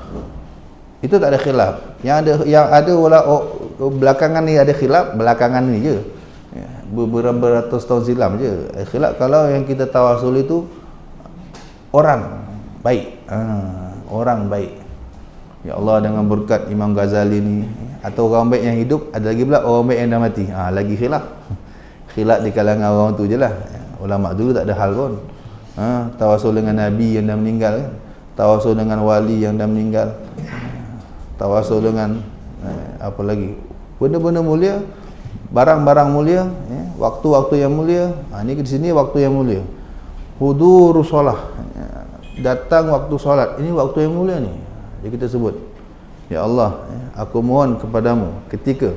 Itu tak ada khilaf. Yang ada belakangan ni ada khilaf, belakangan ni je. Beberapa ratus tahun silam je. Khilaf kalau yang kita tawasul itu orang baik. Orang baik. Ya Allah, dengan berkat Imam Ghazali ni, atau orang baik yang hidup, ada lagi pula orang baik yang dah mati. Lagi khilaf. Khilaf di kalangan orang tu je lah. Ulama dulu tak ada hal pun. Tawasul dengan Nabi yang dah meninggal kan? Tawasul dengan wali yang dah meninggal. Tawasul dengan apa lagi, benda-benda mulia, barang-barang mulia, waktu-waktu yang mulia. Ini di sini waktu yang mulia. Hudurus solah, datang waktu solat. Ini waktu yang mulia ni. Jadi kita sebut, ya Allah, aku mohon kepadamu ketika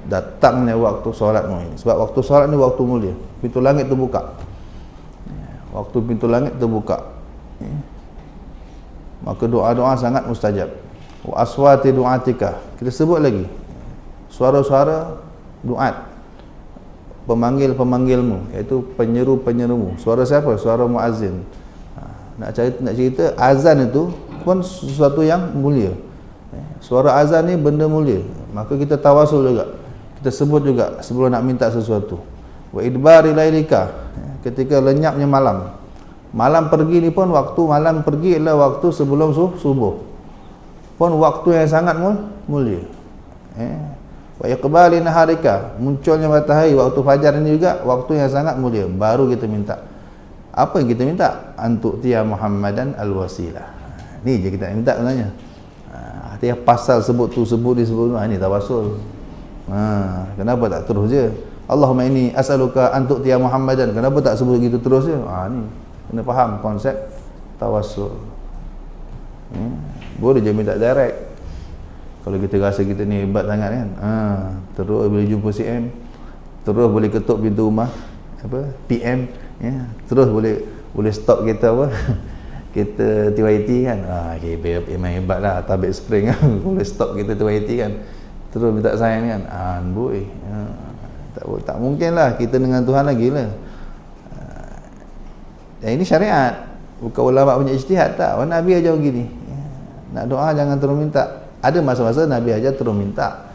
datangnya waktu solatmu ini. Sebab waktu solat ni waktu mulia. Pintu langit terbuka. Waktu pintu langit terbuka, maka doa-doa sangat mustajab. Wa aswati du'atika, kita sebut lagi suara-suara duat, pemanggil-pemanggilmu, iaitu penyeru-penyerumu. Suara siapa? Suara muazzin. Nak cerita azan itu pun sesuatu yang mulia. Suara azan ni benda mulia. Maka kita tawasul juga, kita sebut juga sebelum nak minta sesuatu. Wa idbari lailika, ketika lenyapnya malam. Malam pergi ni pun, waktu malam pergi adalah waktu sebelum subuh. Pun waktu yang sangat mulia. Wa iqbali naharika, munculnya matahari waktu fajar ini juga waktu yang sangat mulia. Baru kita minta. Apa yang kita minta? Antuk tiya Muhammadan al-wasilah. Ni je kita minta sebenarnya. Artinya pasal sebut tu, sebut ni tawasul. Kenapa tak terus je? Allahumma inni as'aluka antuk tiya Muhammadan. Kenapa tak sebut gitu terus je? Ni kena faham konsep tawasul. Boleh je minta direct. Kalau kita rasa kita ni hebat sangat kan, terus boleh jumpa CM, terus boleh ketuk pintu rumah PM, terus boleh stop kita kita TYT kan. Memang hebat lah, tabik spring kan. Boleh stop kita TYT kan, terus minta sign kan. Boy, tak mungkin lah kita dengan Tuhan lagi lah. Ini syariat, bukan ulama punya ijtihad tak. Nabi ajar begini. Nak doa jangan terus minta. Ada masa-masa Nabi ajar terus minta.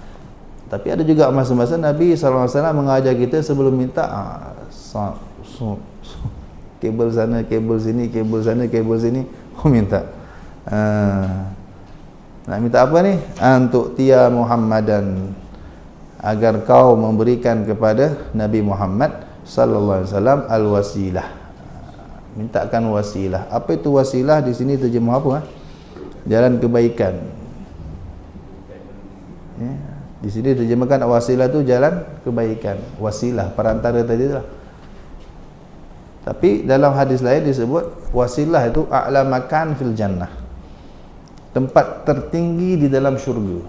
Tapi ada juga masa-masa Nabi SAW mengajar kita sebelum minta, kabel sana, kabel sini, kabel sana, kabel sini, minta. Nak minta apa ni? Antuk tiya Muhammadan, agar kau memberikan kepada Nabi Muhammad sallallahu alaihi wasallam al-wasilah. Mintakan wasilah. Apa itu wasilah? Di sini terjemah apa? Jalan kebaikan. Di sini terjemahkan wasilah tu jalan kebaikan. Wasilah, perantara tadi lah. Tapi dalam hadis lain disebut wasilah itu a'la makan fil jannah, tempat tertinggi di dalam syurga.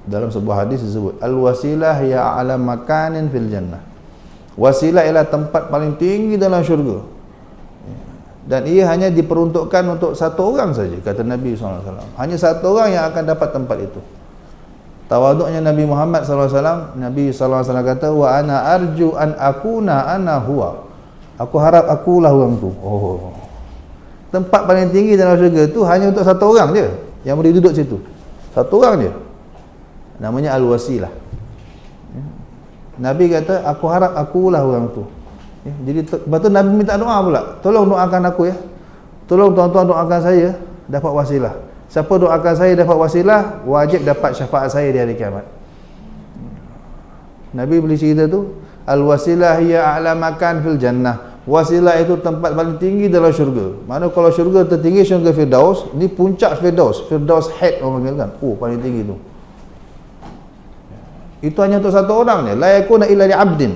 Dalam sebuah hadis disebut al-wasilah ya a'la makanin fil jannah. Wasilah ialah tempat paling tinggi dalam syurga. Dan ia hanya diperuntukkan untuk satu orang saja, kata Nabi SAW. Hanya satu orang yang akan dapat tempat itu. Tawaduknya Nabi Muhammad SAW, Nabi SAW kata, wa ana arju an akuna ana huwa. Aku harap akulah orang tu. Tempat paling tinggi dalam syurga itu hanya untuk satu orang je yang boleh duduk situ. Satu orang je. Namanya al-wasilah. Nabi kata, aku harap akulah orang tu. Jadi lepas tu Nabi minta doa pula, tolong doakan aku ya, tolong tuan-tuan doakan saya dapat wasilah. Siapa doakan saya dapat wasilah, wajib dapat syafaat saya di hari kiamat. Nabi boleh cerita tu, al-wasilah hiya a'la makan fil jannah. Wasilah itu tempat paling tinggi dalam syurga. Mana kalau syurga tertinggi syurga Firdaus, ni puncak Firdaus. Firdaus head orang panggil kan. Oh, paling tinggi tu. Itu hanya untuk satu orang je. La yakuna illa li 'abdin.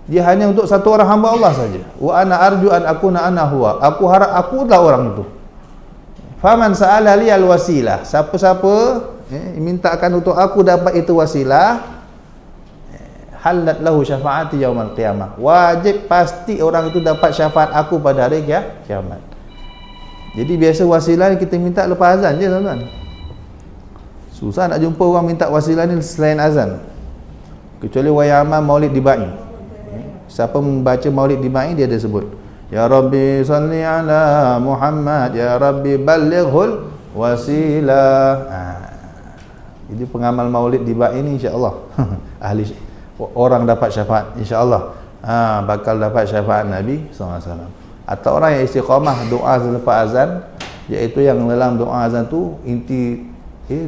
Dia hanya untuk satu orang hamba Allah saja. Wa ana arju an akuna ana huwa. Aku harap aku adalah orang itu. Faman sa'ala li al-wasilah. Siapa-siapa mintakan untuk aku dapat itu wasilah, halat lahu syafaati yaumal qiyamah. Wajib pasti orang itu dapat syafaat aku pada hari kiamat. Jadi biasa wasilah ni kita minta lepas azan je tuan-tuan. Susah nak jumpa orang minta wasilah ni selain azan. Kecuali wayaman maulid dibai. Siapa membaca maulid dibai dia ada sebut, ya Rabbi salli ala Muhammad, ya Rabbi ballighul wasilah. Jadi pengamal maulid dibai ni insya-Allah ahli orang dapat syafaat insya-Allah. Bakal dapat syafaat Nabi SAW. Atau orang yang istiqamah doa selepas azan, iaitu yang dalam doa azan tu inti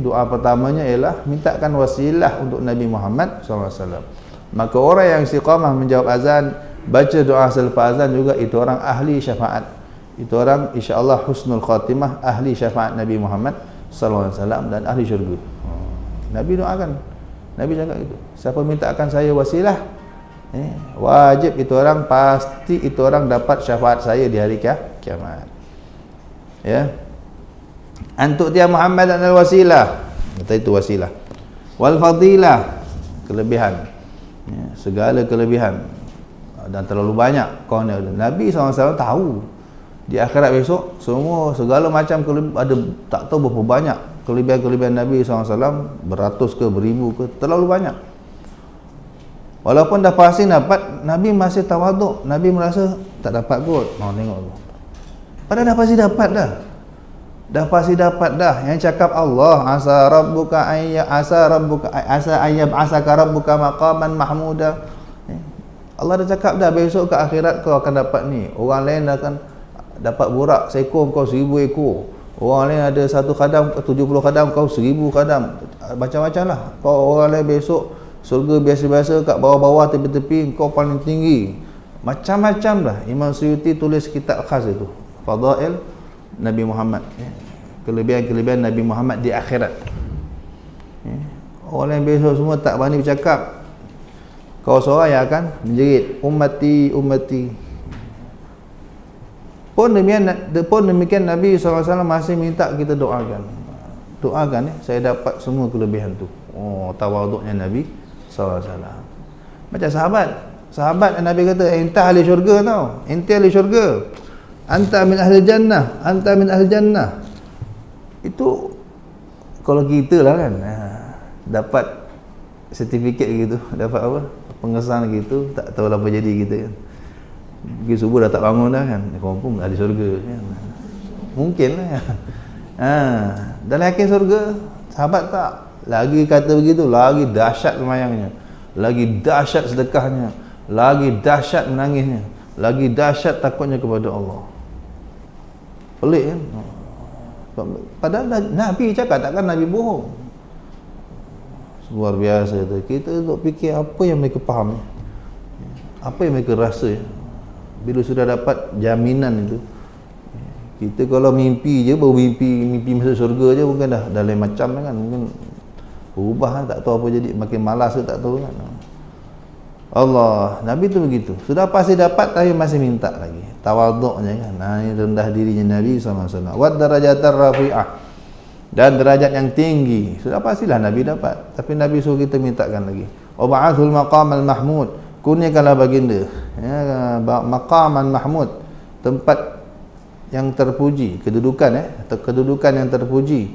doa pertamanya ialah mintakan wasilah untuk Nabi Muhammad SAW. Maka orang yang istiqamah menjawab azan, baca doa selepas azan juga, itu orang ahli syafaat. Itu orang insya-Allah husnul khatimah, ahli syafaat Nabi Muhammad SAW dan ahli syurga. Nabi doakan, Nabi cakap itu, siapa mintakan saya wasilah, wajib itu orang, pasti itu orang dapat syafaat saya di hari kiamat. Ya. Antuk dia Muhammad dan al-wasilah, kata itu wasilah. Wal fadilah, kelebihan. Ya, segala kelebihan dan terlalu banyak. Nabi SAW tahu di akhirat besok semua segala macam ada, tak tahu berapa banyak kelebihan-kelebihan Nabi SAW, beratus ke beribu ke, terlalu banyak. Walaupun dah pasti dapat, Nabi masih tawaduk. Nabi merasa tak dapat kot. Mau tengok tu, padahal dah pasti dapat dah. Dah pasti dapat dah. Yang cakap Allah, asa rabbuka ayyab asaka rabbuka maqaman mahmuda. Allah dah cakap dah, besok ke akhirat kau akan dapat ni. Orang lain akan dapat burak seekor, kau 1000 ekor. Orang lain ada 1 khadam, 70 khadam, kau 1000 khadam. Macam-macam lah. Kau orang lain besok surga biasa-biasa kat bawah-bawah tepi-tepi, kau paling tinggi. Macam-macam lah. Imam Suyuti tulis kitab khas itu, Fadail Nabi Muhammad, kelebihan-kelebihan Nabi Muhammad di akhirat. Orang yang besok semua tak berani bercakap, kau seorang yang akan menjerit ummati ummati. Pun demikian Nabi SAW masih minta kita doakan, saya dapat semua kelebihan tu. Tawaduknya Nabi SAW. Macam sahabat Nabi kata, enta ahli syurga tau, enta ahli syurga, anta min ahli jannah, anta min ahli jannah. Itu kalau kita lah kan, dapat sertifikat gitu, dapat apa, pengesahan gitu, tak tahu apa jadi kita kan. Pergi subuh dah tak bangun dah kan, confirm ahli syurga kan. Mungkin lah kan. Dalam yakin syurga, sahabat tak lagi kata begitu, lagi dahsyat semayangnya, lagi dahsyat sedekahnya, lagi dahsyat menangisnya, lagi dahsyat takutnya kepada Allah. Pelik kan? Padahal Nabi cakap, takkan Nabi bohong. Luar biasa tu. Kita duk fikir apa yang mereka faham, apa yang mereka rasa. Bila sudah dapat jaminan itu, kita kalau mimpi je, baru mimpi masuk syurga je, mungkin dah lain macam kan, mungkin berubah, tak tahu apa jadi, makin malas ke tak tahu kan. Allah, Nabi tu begitu, sudah pasti dapat tapi masih minta lagi, tawaduknya kan. Ini rendah dirinya Nabi SAW. Wad darajatar rafi'ah, dan derajat yang tinggi, sudah pastilah Nabi dapat, tapi Nabi suruh kita mintakan lagi. Wa ba'athul maqamal mahmud, kurniakanlah baginda maqaman mahmud, tempat yang terpuji, kedudukan kedudukan yang terpuji.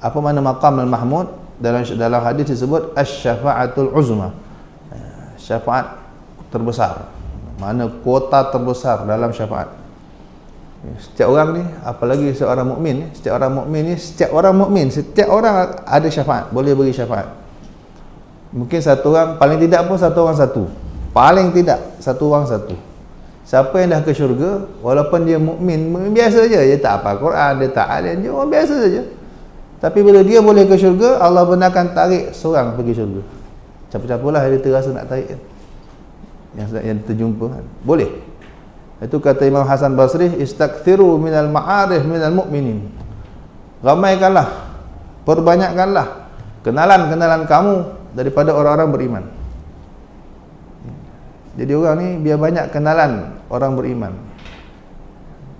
Apa makna maqam al-mahmud? Dalam hadis disebut asy-syafa'atul uzma, syafaat terbesar, mana kuota terbesar dalam syafaat. Setiap orang ni, apalagi seorang mukmin, setiap orang ada syafaat, boleh beri syafaat. Mungkin satu orang, paling tidak pun satu orang satu, paling tidak satu orang satu. Siapa yang dah ke syurga, walaupun dia mukmin biasa saja, dia tak hafal Quran, dia tak alim, dia orang biasa saja, tapi bila dia boleh ke syurga, Allah benarkan tarik seorang pergi syurga. Siapa-siapalah dia terasa nak tarik kan, yang terjumpa kan, boleh. Itu kata Imam Hasan Basri, istakthiru minal ma'arif minal mu'minin. Ramaikanlah, perbanyakkanlah kenalan-kenalan kamu daripada orang-orang beriman. Jadi orang ni biar banyak kenalan orang beriman,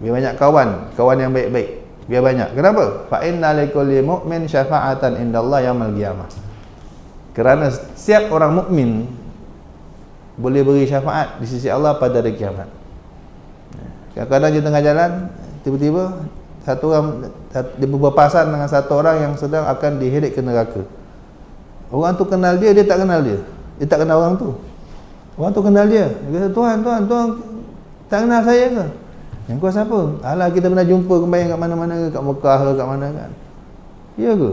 biar banyak kawan yang baik-baik, biar banyak. Kenapa? Fa inna likulli mu'min syafa'atan indallahi yaumil qiyamah. Kerana setiap orang mukmin boleh beri syafaat di sisi Allah pada hari kiamat. Kadang-kadang di tengah jalan tiba-tiba satu orang dia berpapasan dengan satu orang yang sedang akan diheret ke neraka. Orang tu kenal dia, dia tak kenal dia. Dia tak kenal orang tu. Orang tu kenal dia. Dia kata, Tuhan tak kenal saya ke? Yang kau siapa? Alah, kita pernah jumpa kembali kat mana-mana ke, kat Mekah ke, kat mana kan. Ya ke?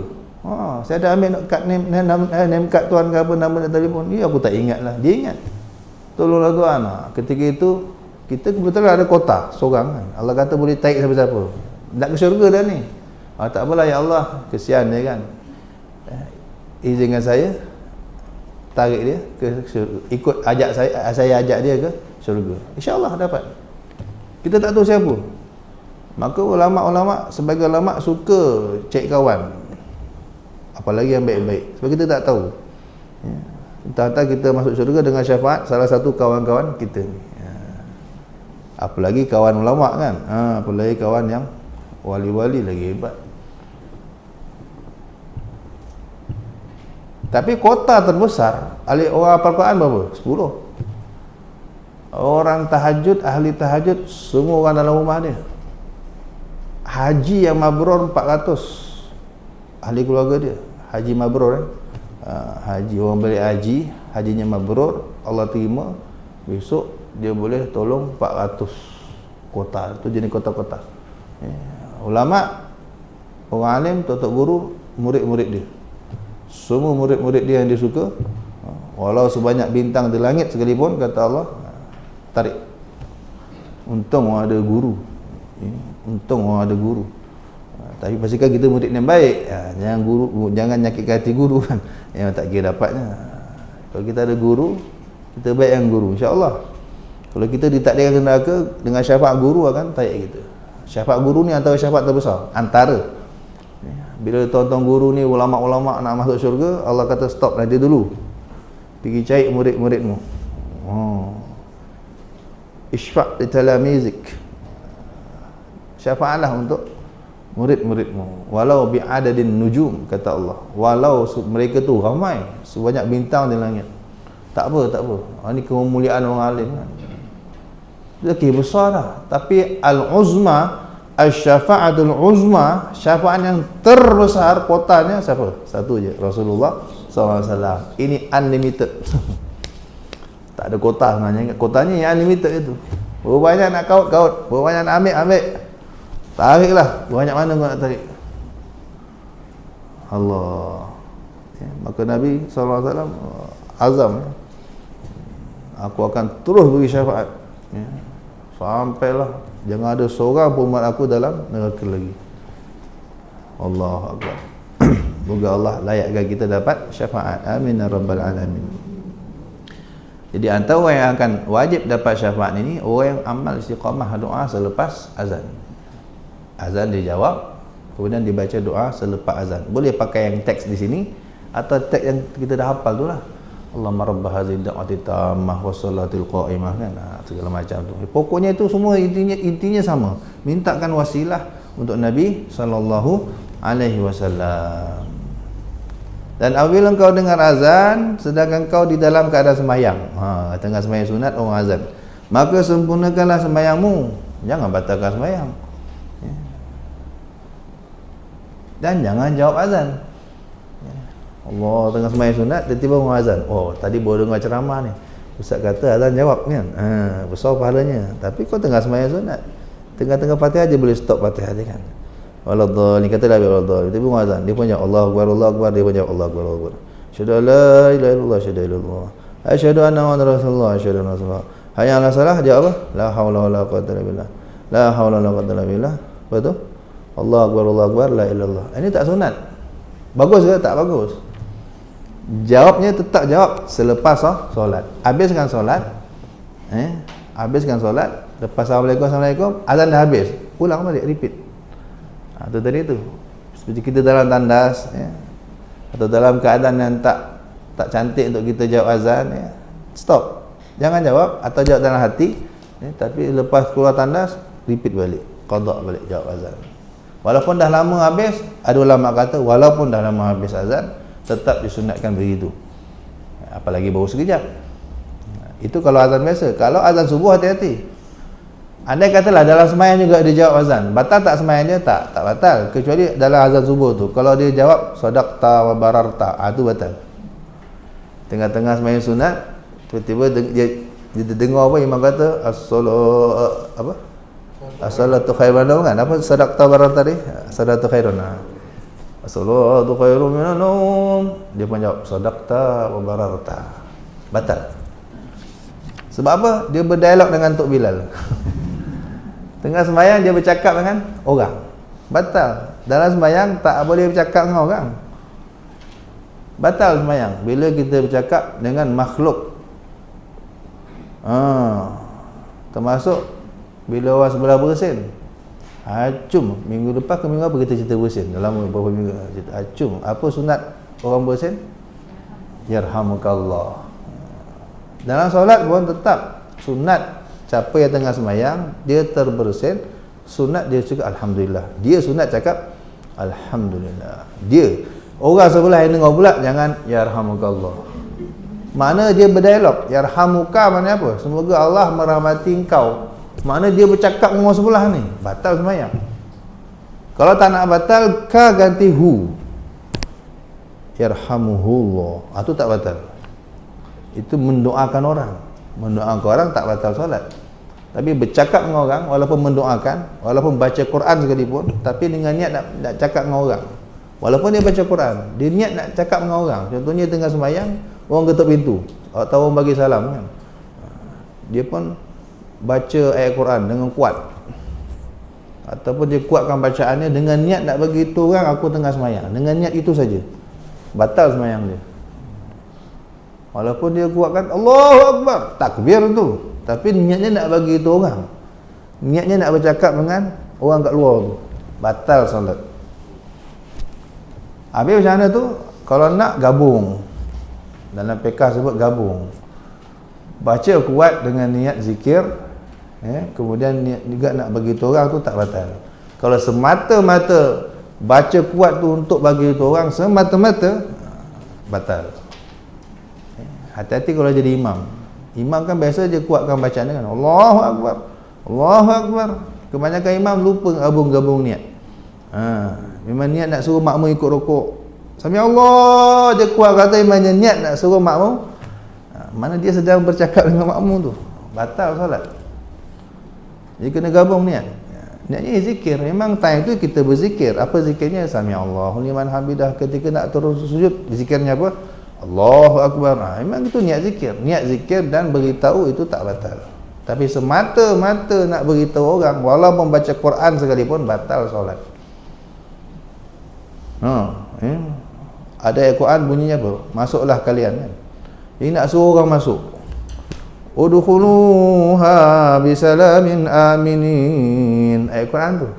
Saya dah ambil kad name kad tuan ke apa, nama dan telefon. Ya, aku tak ingat lah. Dia ingat. Tolonglah tuan. Ketika itu kita kebetulan ada kota seorang kan. Allah kata boleh tarik siapa-siapa. Nak ke syurga dah ni. Tak apalah ya Allah, kesian dia kan. Izinkan saya tarik dia ke syurga. Ikut ajak saya ajak dia ke syurga. InsyaAllah dapat. Kita tak tahu siapa. Maka ulama-ulama, sebagai ulama suka cek kawan. Apalagi yang baik-baik. Sebab kita tak tahu. Entah-entah kita masuk syurga dengan syafaat salah satu kawan-kawan kita ni. Apalagi kawan ulama kan. Apalagi kawan yang wali-wali lagi hebat. Tapi kota terbesar ahli orang hafal Quran berapa? 10. Orang tahajud, ahli tahajud semua orang dalam rumah dia. Haji yang mabrur 400 ahli keluarga dia. Haji mabrur haji, orang balik haji, hajinya mabrur, Allah terima, besok dia boleh tolong 400 kota. Itu jenis kota-kota. Ulama, orang alim, tok guru, murid-murid dia. Semua murid-murid dia yang dia suka, walau sebanyak bintang di langit sekalipun, kata Allah, tarik. Untung orang ada guru. Untung orang ada guru. Tapi pastikan kita murid yang baik. Jangan guru, jangan nyakitkan hati guru kan. Yang tak kira dapatnya. Kalau kita ada guru, kita baik yang guru, insya-Allah. Kalau kita ditakdirkan ke neraka, dengan syafaat guru akan tarik kita. Syafaat guru ni antara syafaat terbesar. Antara. Bila tuan-tuan guru ni, ulama-ulama nak masuk syurga, Allah kata stop nanti dulu. Pergi cari murid-muridmu. Isfa' li talamizik. Syafaatlah untuk murid-muridmu. Walau bi'adadin nujum, kata Allah. Walau mereka tu ramai, sebanyak bintang di langit. Tak apa. Ini kemuliaan orang alim kan. Lagi besar dah. Tapi al-uzma, al-syafa'atul uzma, syafaat yang terbesar kotanya siapa? Satu je, Rasulullah SAW. Ini unlimited. Tak ada kota sebenarnya. Kotanya yang unlimited itu. Berapa banyak nak kaut. Berapa banyak nak ambil. Tariklah. Banyak mana kau nak tarik? Allah. Maka Nabi SAW azam. Aku akan terus beri syafaat. Sampailah jangan ada seorang pun umat aku dalam neraka lagi. Allahu Akbar. Moga Allah layakkan kita dapat syafaat. Amin ya rabbal alamin. Jadi antara orang yang akan wajib dapat syafaat ini, orang yang amal istiqamah doa selepas azan. Azan dijawab, kemudian dibaca doa selepas azan. Boleh pakai yang teks di sini atau teks yang kita dah hafal tu lah. Allahumma rabb hadhihi da'wati tammah wa salatil qa'imah kan, segala macam tu. Pokoknya itu semua intinya sama. Mintakan wasilah untuk Nabi sallallahu alaihi wasallam. Dan apabila engkau dengar azan sedangkan kau di dalam keadaan sembahyang, tengah sembahyang sunat orang azan, maka sempurnakanlah sembahyangmu. Jangan batalkan sembahyang. Dan jangan jawab azan. Allah tengah sembahyang sunat, tiba-tiba orang azan. Oh, tadi baru dengar ceramah ni. Ustaz kata azan jawab kan. Besar pahalanya. Tapi kau tengah sembahyang sunat. Tengah-tengah Fatihah dia boleh stop Fatihah dia kan. Waladhdallin, kata Nabi waladhdallin. Tiba orang azan, dia pun jawab Allahu Akbar, Allahu Akbar, dia pun jawab Allahu Akbar, Allahu Akbar. Asyhadu an la ilaha illallah, asyhadu an la ilaha illallah. Asyhadu anna Muhammadar Rasulullah, asyhadu anna Rasulullah. Hayya 'alas salah, jawab apa? La haula wala quwwata illa billah. La haula wala quwwata illa billah. Betul? Allahu Akbar, Allahu Akbar, la ilaha illallah. Ini tak sunat. Bagus ke? Tak bagus. Jawabnya tetap jawab selepas solat. Habiskan solat, habiskan solat, lepas Assalamualaikum, azan dah habis, ulang balik, repeat. Itu tadi tu. Seperti kita dalam tandas, atau dalam keadaan yang tak cantik untuk kita jawab azan, stop. Jangan jawab, atau jawab dalam hati, tapi lepas keluar tandas, repeat balik, qada balik jawab azan. Walaupun dah lama habis, ada ulama kata walaupun dah lama habis azan, tetap disunatkan begitu. Apalagi baru sekejap. Itu kalau azan biasa. Kalau azan subuh, hati-hati. Andai katalah dalam sembahyang juga dia jawab azan, batal tak sembahyang dia? Tak batal. Kecuali dalam azan subuh tu, kalau dia jawab sadaqta wa bararta, itu batal. Tengah-tengah sembahyang sunat, tiba-tiba dia dengar apa imam kata as-salatu khairun kan? Apa sadaqta wa bararta tadi? Sadaqatu khairun. As-salatu khairun minan naum. Dia pun jawab sadaqta wa bararta. Batal. Sebab apa? Dia berdialog dengan Tok Bilal. Tengah sembahyang dia bercakap dengan orang. Batal. Dalam sembahyang tak boleh bercakap dengan orang. Batal sembahyang bila kita bercakap dengan makhluk. Termasuk bila orang sebelah bersin. Acum, minggu lepas ke minggu apa kita cerita bersin? Dalam beberapa minggu cerita acum. Apa sunat orang bersin? Yarhamukallah. Dalam solat pun tetap sunat siapa yang tengah sembahyang dia terbersin, sunat dia cakap alhamdulillah. Dia sunat cakap alhamdulillah. Dia orang sebelah yang dengar pula jangan yarhamukallah. Mana dia berdialog? Yarhamuka mana apa? Semoga Allah merahmati engkau. Mana dia bercakap dengan orang sebelah ni? Batal sembahyang. Kalau tak nak batal, ka ganti hu. Yarhamuhullah. Itu tak batal. Itu mendoakan orang. Mendoakan orang tak batal solat. Tapi bercakap dengan orang, walaupun mendoakan, walaupun baca Quran sekalipun, tapi dengan niat nak cakap dengan orang. Walaupun dia baca Quran, dia niat nak cakap dengan orang. Contohnya tengah sembahyang, orang ketuk pintu, atau orang bagi salam kan. Dia pun baca ayat Quran dengan kuat. Ataupun dia kuatkan bacaannya dengan niat nak bagi tahu orang aku tengah sembahyang. Dengan niat itu saja. Batal sembahyang dia. Walaupun dia kuatkan Allahu Akbar, takbir tu, tapi niatnya nak bagi tahu orang. Niatnya nak bercakap dengan orang kat luar tu. Batal solat. Habis macam mana tu? Kalau nak gabung. Dalam fiqh sebut gabung. Baca kuat dengan niat zikir, kemudian niat juga nak bagi tahu orang tu tak batal. Kalau semata-mata baca kuat tu untuk bagi tahu orang semata-mata, batal. Hati-hati kalau jadi imam. Imam kan biasa je kuatkan bacaan dia kan. Allahu Akbar. Allahu Akbar. Kebanyakan imam lupa gabung-gabung niat. Memang niat nak suruh makmum ikut rukuk. Sami Allah dia kuat kata imamnya niat nak suruh makmum. Mana dia sedang bercakap dengan makmum tu. Batal solat. Dia kena gabung niat. Niatnya zikir. Memang time tu kita berzikir. Apa zikirnya? Sami Allahu liman hamidah. Ketika nak turun sujud, zikirnya apa? Allahu Akbar. Memang itu niat zikir. Niat zikir dan beritahu itu tak batal. Tapi semata-mata nak beritahu orang, walaupun baca Quran sekalipun, batal solat. Ada ayat Quran bunyinya apa? Masuklah kalian kan. Ini nak suruh orang masuk. Udkhuluha bisalamin aminin. Ayat Quran tu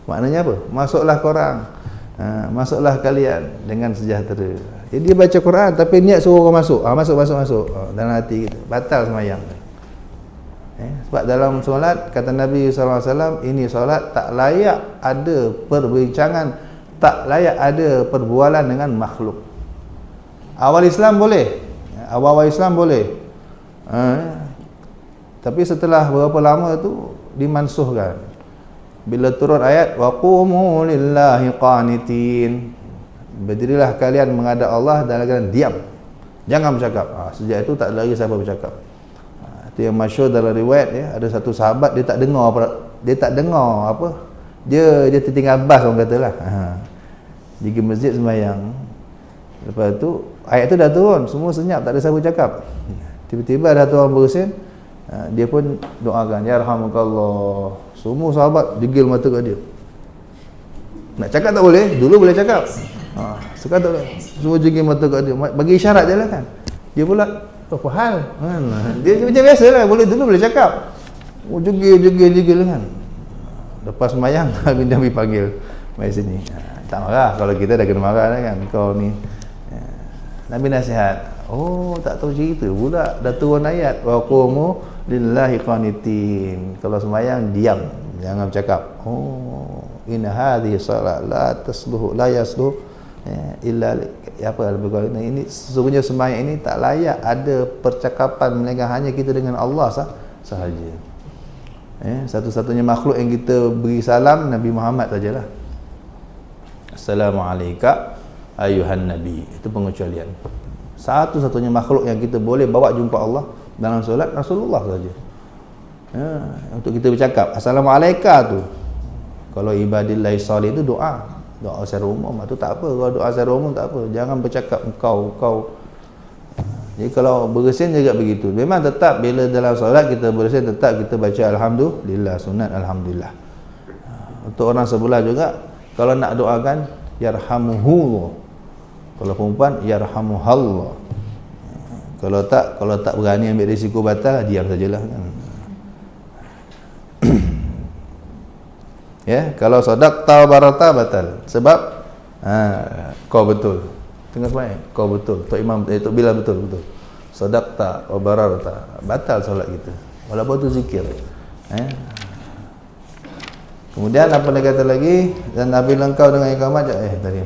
maknanya apa? Masuklah korang, masuklah kalian dengan sejahtera. Jadi dia baca Quran tapi niat suruh orang masuk. Masuk. Dalam hati kita. Batal sembahyang. Sebab dalam solat kata Nabi SAW, ini solat tak layak ada perbincangan, tak layak ada perbualan dengan makhluk. Awal Islam boleh. Awal-awal Islam boleh. Tapi setelah berapa lama tu dimansuhkan. Bila turun ayat waqumu lillahi qanitin. Berdirilah kalian menghadap Allah dalam keadaan diam. Jangan bercakap. Sejak itu tak ada lagi siapa bercakap. Itu yang masyhur dalam riwayat ya, ada satu sahabat dia tak dengar apa. Dia tertinggal bas orang katalah. Dia pergi masjid sembahyang. Lepas tu ayat tu dah turun, semua senyap, tak ada siapa bercakap. Tiba-tiba ada satu orang bersin, dia pun doakan yarhamukallah. Semua sahabat degil mata kat dia. Nak cakap tak boleh, dulu boleh cakap. Sekarang tak boleh. Semua jengking mata kat dia. Bagi isyarat je lah kan. Dia pula, apa hal? Dia macam biasa lah. Dulu boleh cakap. Jegil kan. Lepas semayang, Nabi panggil. Mari sini. Tak marah. Kalau kita dah kena marah dah kan. Kau ni. Nabi nasihat. Oh, tak tahu cerita pula. Dah turun ayat. Wa qumu lillahi qanitin. Kalau semayang, diam. Jangan bercakap. Oh, inna hadhihi salat la tasluhu la yasluh illa apa lebih kurang ini sesungguhnya sembahyang ini tak layak ada percakapan melainkan hanya kita dengan Allah sahaja. Satu-satunya makhluk yang kita beri salam Nabi Muhammad sajalah. Assalamualaikum ayuhan nabi. Itu pengecualian. Satu-satunya makhluk yang kita boleh bawa jumpa Allah dalam solat Rasulullah saja. Untuk kita bercakap Assalamualaikum tu. Kalau ibadillah salih itu doa secara umum tu tak apa. Kalau doa secara umum tak apa. Jangan bercakap engkau. Jadi kalau bersin juga begitu. Memang tetap bila dalam solat kita bersin tetap kita baca alhamdulillah, sunat alhamdulillah. Untuk orang sebelah juga kalau nak doakan yarhamuhu. Kalau perempuan yarhamuhallah. Kalau tak berani ambil risiko batal, diam sajalah kan. Ya, kalau sadaqta barata batal. Sebab kau betul. Tengah sembahyang, kau betul. Tok Imam Tok Bilal betul. Sadaqta wa barata. Batal solat kita. Walaupun tu zikir. Kemudian apa dia kata lagi? Dan apabila engkau dengan iqamat tadi.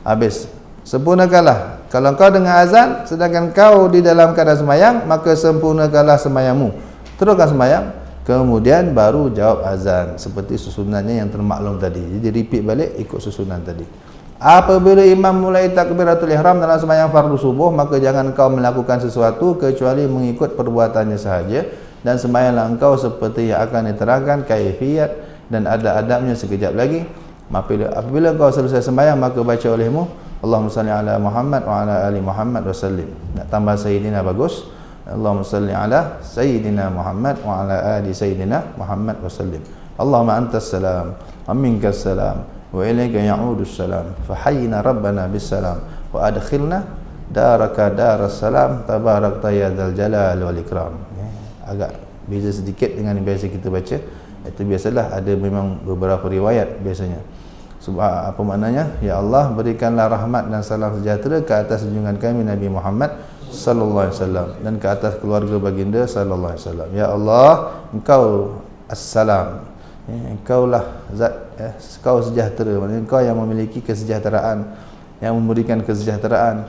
Habis. Sempurnakanlah. Kalau engkau dengan azan sedangkan kau di dalam keadaan sembahyang, maka sempurnakanlah sembahyangmu. Teruskan sembahyang. Kemudian baru jawab azan seperti susunannya yang termaklum tadi. Jadi repeat balik ikut susunan tadi. Apabila imam mulai takbiratul ihram dalam sembahyang fardu subuh, maka jangan engkau melakukan sesuatu kecuali mengikut perbuatannya sahaja, dan sembahyanglah engkau seperti yang akan diterangkan kaifiyat dan adab-adabnya sekejap lagi. Apabila engkau selesai sembahyang, maka baca olehmu Allahumma salli ala Muhammad wa ala ali Muhammad wa sallim. Nak tambah sayyidina bagus. Allahumma salli ala Sayyidina Muhammad wa ala ali Sayyidina Muhammad wa sallim. Allahumma antas salam wa minkas salam wa ilayka ya'udus salam fa hayyina rabbana bis salam wa adkhilna daraka daras salam tabarakta ya dzal jalal wal ikram. Agak beza sedikit dengan yang biasa kita baca. Itu biasalah ada memang beberapa riwayat biasanya. Sebab apa maknanya? Ya Allah, berikanlah rahmat dan salam sejahtera ke atas junjungan kami Nabi Muhammad sallallahu alaihi wasallam dan ke atas keluarga baginda sallallahu alaihi wasallam. Ya Allah, engkau assalam. Engkaulah zat engkau sejahtera. Maksudnya engkau yang memiliki kesejahteraan, yang memberikan kesejahteraan,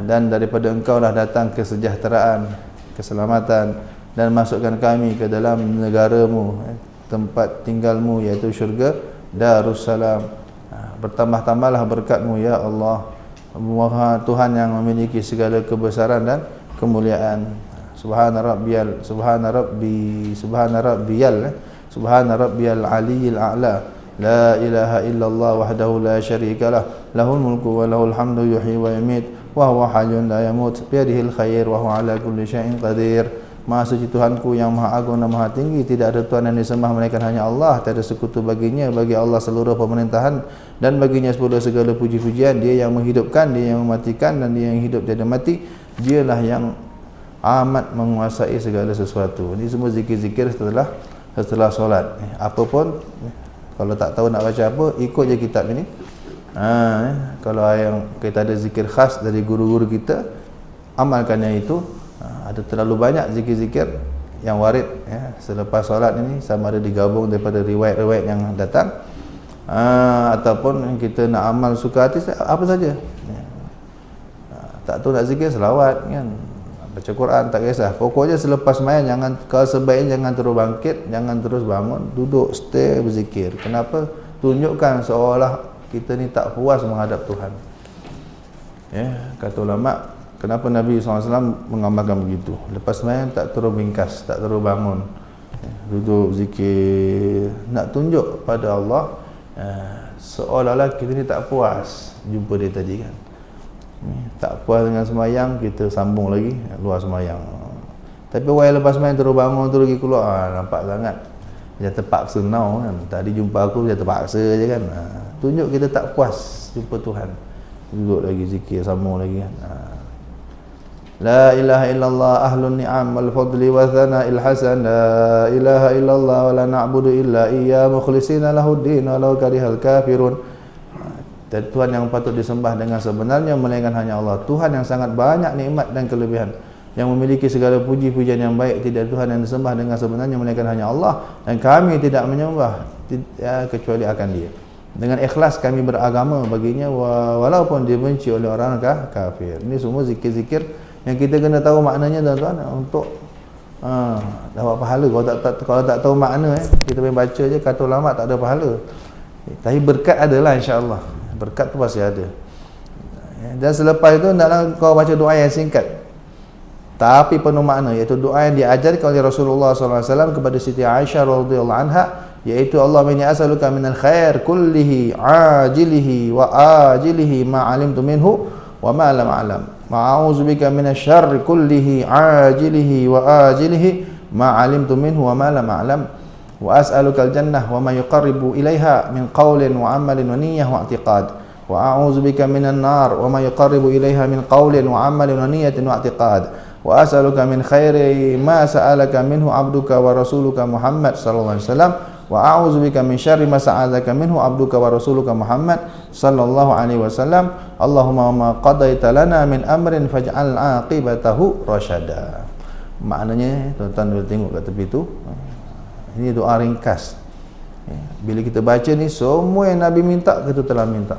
dan daripada engkau lah datang kesejahteraan, keselamatan, dan masukkan kami ke dalam negaramu, tempat tinggalmu iaitu syurga Darussalam. Bertambah-tambahlah berkatmu ya Allah, Tuhan yang memiliki segala kebesaran dan kemuliaan. Subhana rabbiyal aliyil a'la. La ilaha illallah wahdahu la syarikalah. Lahul mulku wa lahul hamdu yuhyi wa yumiit wa huwa hayyun la yamut. Biyadihil khair wa huwa ala kulli syai'in qadir. Maha suci Tuhanku yang maha agung dan maha tinggi. Tidak ada Tuhan yang disembah melainkan hanya Allah. Tiada sekutu baginya. Bagi Allah seluruh pemerintahan dan baginya sepuluh segala puji-pujian. Dia yang menghidupkan, Dia yang mematikan, dan Dia yang hidup tiada mati. Dialah yang amat menguasai segala sesuatu. Ini semua zikir-zikir setelah solat. Apapun, kalau tak tahu nak baca apa, ikut je kitab ini. Kalau yang kita ada zikir khas dari guru-guru kita, amalkannya itu. Ada terlalu banyak zikir-zikir yang warid selepas solat ini, sama ada digabung daripada riwayat-riwayat yang datang, ataupun kita nak amal suka hati apa saja. Tak tahu nak zikir, selawat kan, baca Quran, tak kisah. Pokoknya selepas main jangan, kalau sebaiknya jangan terus bangkit, jangan terus bangun, duduk stay berzikir. Kenapa? Tunjukkan seolah kita ni tak puas menghadap Tuhan. Kata ulama, kenapa Nabi SAW mengamalkan begitu? Lepas main tak terus bingkas, tak terus bangun, duduk zikir, nak tunjuk pada Allah seolah-olah kita ni tak puas jumpa dia tadi kan. Tak puas dengan semayang, kita sambung lagi luar semayang. Tapi orang lepas main terus bangun, terus pergi keluar, nampak sangat dia terpaksa now kan. Tadi jumpa aku dia terpaksa je kan. Tunjuk kita tak puas jumpa Tuhan. duduk lagi zikir, sambung lagi kan. La ilaha illallah ahlun ni'am wal fadli wa thana'il hasan. La ilaha illallah wa la na'budu illa iya mukhlisina lahuddin walau karihal kafirun. Tuhan yang patut disembah dengan sebenarnya melainkan hanya Allah. Tuhan yang sangat banyak nikmat dan kelebihan, yang memiliki segala puji-pujian yang baik. Tidak Tuhan yang disembah dengan sebenarnya melainkan hanya Allah, dan kami tidak menyembah kecuali akan Dia. Dengan ikhlas kami beragama baginya walaupun dibenci oleh orang kafir. Ini semua zikir-zikir yang kita kena tahu maknanya tuan-tuan, untuk dapat pahala. Kalau tak tahu makna kita main baca je kata ulama tak ada pahala. Tapi berkat adalah, insya-Allah. Berkat tu pasti ada. Dan selepas itu hendaklah kau baca doa yang singkat tapi penuh makna, iaitu doa yang diajarkan oleh Rasulullah SAW kepada Siti Aisyah radhiyallahu anha, iaitu Allahumma inni as'aluka minal khair kullihi ajilihi wa ajilihi ma 'alimtu minhu wa ma lam a'lam. Ma'audzubika minasyarri kullihi ajilihi wa ajilihi ma 'alimtu minhu wa ma lam a'lam. Wa as'alukal jannah wa ma yuqarribu ilaiha min qawlin wa 'amalin wa niyyah wa i'tiqad. Wa a'udzubika minan nar wa ma yuqarribu ilaiha min qawlin wa 'amalin wa niyyatin wa i'tiqad. Wa as'aluka min khairi ma sa'alaka minhu 'abduka wa rasuluka Muhammad sallallahu alaihi wasallam. Wa a'udzubika min syarri ma sa'alaka minhu 'abduka wa rasuluka Muhammad sallallahu alaihi wasallam. Allahumma ma qadaita lana min amrin faj'al 'aqibatahu rasyada. Maknanya tuan-tuan boleh tengok kat tepi tu. Ini doa ringkas. Bila kita baca ni, semua yang Nabi minta kita telah minta.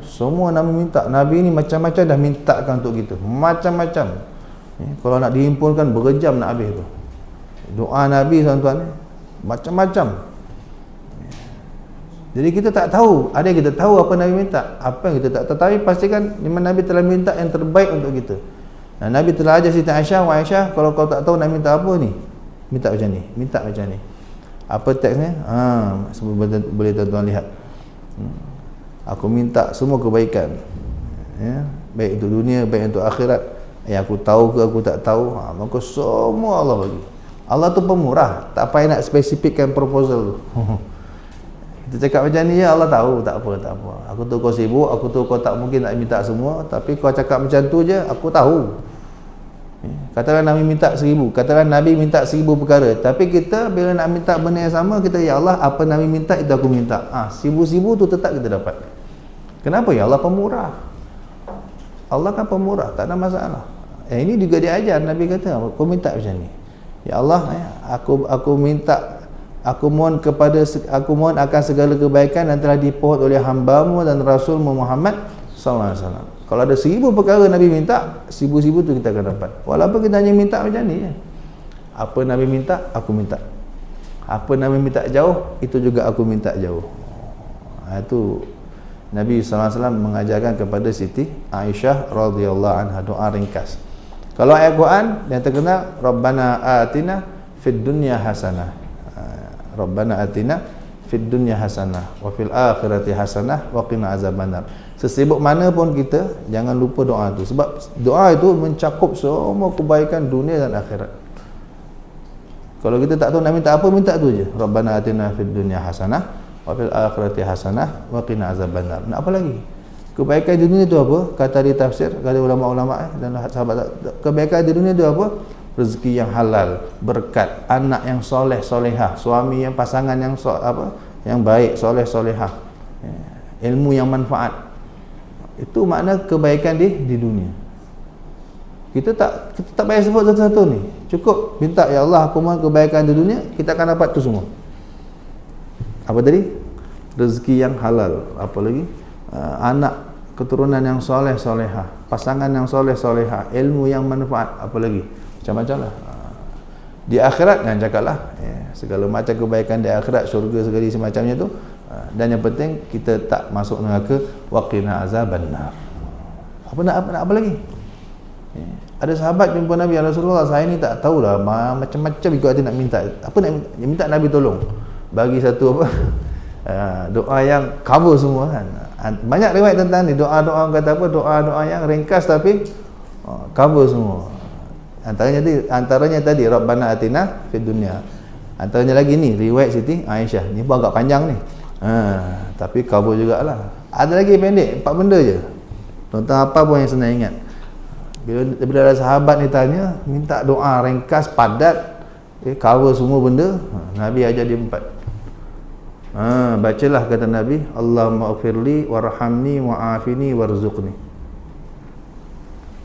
Semua Nabi minta. Nabi ni macam-macam dah mintakan untuk kita, macam-macam. Kalau nak dihimpunkan berjam nak habis tu. Doa Nabi tuan-tuan macam-macam. Jadi kita tak tahu, ada yang kita tahu apa Nabi minta, apa yang kita tak tahu. Tapi pastikan memang Nabi telah minta yang terbaik untuk kita. Dan Nabi telah ajar Siti Aisyah, "Wahai Aisyah, kalau kau tak tahu nak minta apa ni, minta macam ni, minta macam ni." Apa teksnya? Semua boleh tuan-tuan lihat. Aku minta semua kebaikan, baik untuk dunia, baik untuk akhirat. Yang aku tahu ke aku tak tahu, maka semua Allah bagi. Allah tu pemurah, tak payah nak spesifikkan proposal tu. Kita cakap macam ni, ya Allah tahu, tak apa, tak apa. Aku tahu kau sibuk, aku tahu kau tak mungkin nak minta semua, tapi kau cakap macam tu je, aku tahu. Katakan Nabi minta 1000, katakan Nabi minta 1000 perkara, tapi kita bila nak minta benda yang sama, kita, ya Allah, apa Nabi minta itu aku minta. 1000 tu tetap kita dapat. Kenapa? Ya Allah pemurah. Allah kan pemurah, tak ada masalah. Ini juga diajar, Nabi kata, aku minta macam ni. Ya Allah, aku minta, aku mohon akan segala kebaikan yang telah dipohon oleh hamba-Mu dan Rasul-Mu Muhammad sallallahu alaihi wasallam. Kalau ada 1000 perkara Nabi minta, 1000 tu kita akan dapat. Walaupun kita hanya minta macam ni je. Apa Nabi minta, aku minta. Apa Nabi minta jauh, itu juga aku minta jauh. Itu Nabi SAW mengajarkan kepada Siti Aisyah radhiyallahu anha doa ringkas. Kalau ayat Quran yang terkenal, Rabbana atina fid dunya hasanah. Rabbana atina fid dunya hasanah wa fil akhirati hasanah wa qina azabannar. Sesibuk mana pun kita, jangan lupa doa itu, sebab doa itu mencakup semua kebaikan dunia dan akhirat. Kalau kita tak tahu nak minta apa, minta tu je. Rabbana atina fid dunya hasanah wa fil akhirati hasanah wa qina azabannar. Nak apa lagi? Kebaikan di dunia itu apa? Kata di tafsir, kata ulama-ulama dan sahabat, kebaikan di dunia itu apa? Rezeki yang halal, berkat, anak yang soleh solehah, suami yang pasangan yang yang baik, soleh solehah, ilmu yang manfaat. Itu makna kebaikan di dunia. Kita tak payah sebut satu-satu ni. Cukup minta, ya Allah, aku mohon kebaikan di dunia, kita akan dapat tu semua. Apa tadi? Rezeki yang halal, apa lagi? Anak keturunan yang soleh solehah, pasangan yang soleh solehah, ilmu yang manfaat, apa lagi? Macam-macam lah. Di akhirat jangan cakaplah, segala macam kebaikan di akhirat, syurga segala semacamnya tu. Dan yang penting kita tak masuk neraka, waqina azabannar. Apa lagi? Ada sahabat jumpa Nabi, ya Rasulullah, saya ni tak tahulah, macam-macam ikut hati nak minta. Apa nak minta? Nabi tolong bagi satu doa yang cover semua kan. Banyak riwayat tentang ni, doa-doa kata apa, doa-doa yang ringkas tapi cover semua. Antaranya tadi Rabbana atina fid dunya. Antaranya lagi ni riwayat Siti Aisyah. Ni pun agak panjang ni. Tapi cover jugalah. Ada lagi pendek, 4 benda je. Tuan-tuan apa pun yang senang ingat. Bila ada sahabat ni tanya, minta doa ringkas, padat, cover semua benda, Nabi ajar dia 4. Bacalah kata Nabi, Allahumma ghfirli warhamni wa'afini warzuqni.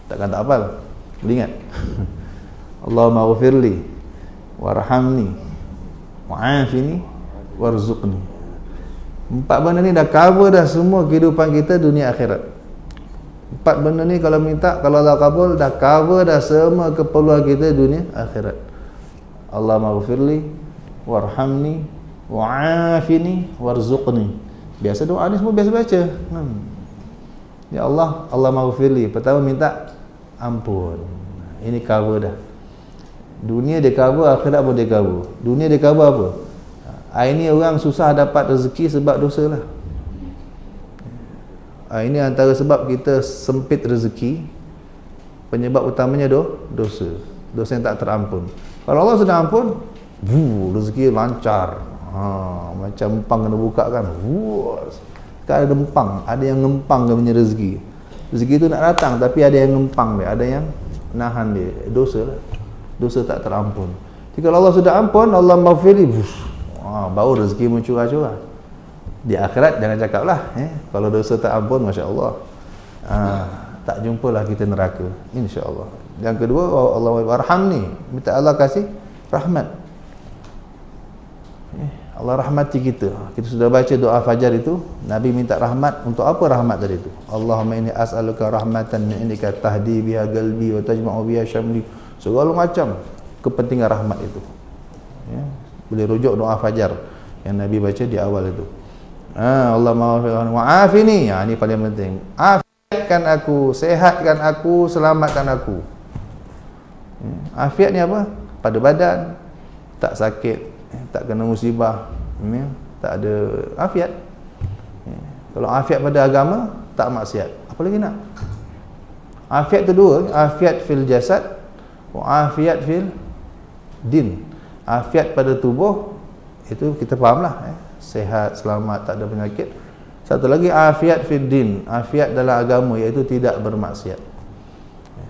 Takkan tak hafal? Boleh ingat? Allahumma ghfirli warhamni wa'afini warzuqni. 4 benda ni dah cover dah semua kehidupan kita dunia akhirat. 4 benda ni kalau minta, kalau Allah kabul, dah cover dah semua keperluan kita dunia akhirat. Allahumma ghfirli warhamni wa'afini warzuqni. Biasa doa ni semua biasa baca. Ya Allah, Allahumma ghfirli. Pertama minta ampun. Ini cover dah. Dunia dia cover, akhirat pun dia cover. Dunia dia cover apa? Ini orang susah dapat rezeki sebab dosa lah. Ini antara sebab kita sempit rezeki. Penyebab utamanya dosa. Dosa yang tak terampun. Kalau Allah sudah ampun, rezeki lancar. Macam empang kena buka kan. Kan ada empang, ada yang ngempang dia punya rezeki. Rezeki tu nak datang tapi ada yang ngempang dia, ada yang nahan dia. Dosa lah. Dosa tak terampun. Jadi kalau Allah sudah ampun, Allah maghfirli, baru rezeki mencurah-curah. Di akhirat jangan cakap lah, kalau dosa tak ampun, Masya Allah, tak jumpalah kita neraka, insya-Allah. Yang kedua, Allah warhamni, minta Allah kasih rahmat. Allah rahmati kita. Kita sudah baca doa fajar itu, Nabi minta rahmat. Untuk apa rahmat tadi itu? Allahumma inni as'aluka rahmatan min indika tahdi biha qalbi wa tajma'u biha syamli. Segala macam kepentingan rahmat itu. Boleh rujuk doa fajar yang Nabi baca di awal itu. Allahumma wa'afini. Ini paling penting. Afiatkan aku, sehatkan aku, selamatkan aku. Afiat ni apa? Pada badan, tak sakit, tak kena musibah, tak ada afiat. Kalau afiat pada agama, tak maksiat. Apa lagi nak? Afiat tu dua, afiat fil jasad wa afiat fil din. Afiat pada tubuh itu kita fahamlah, sehat, selamat, tak ada penyakit. Satu lagi afiat fil din, afiat dalam agama, iaitu tidak bermaksiat.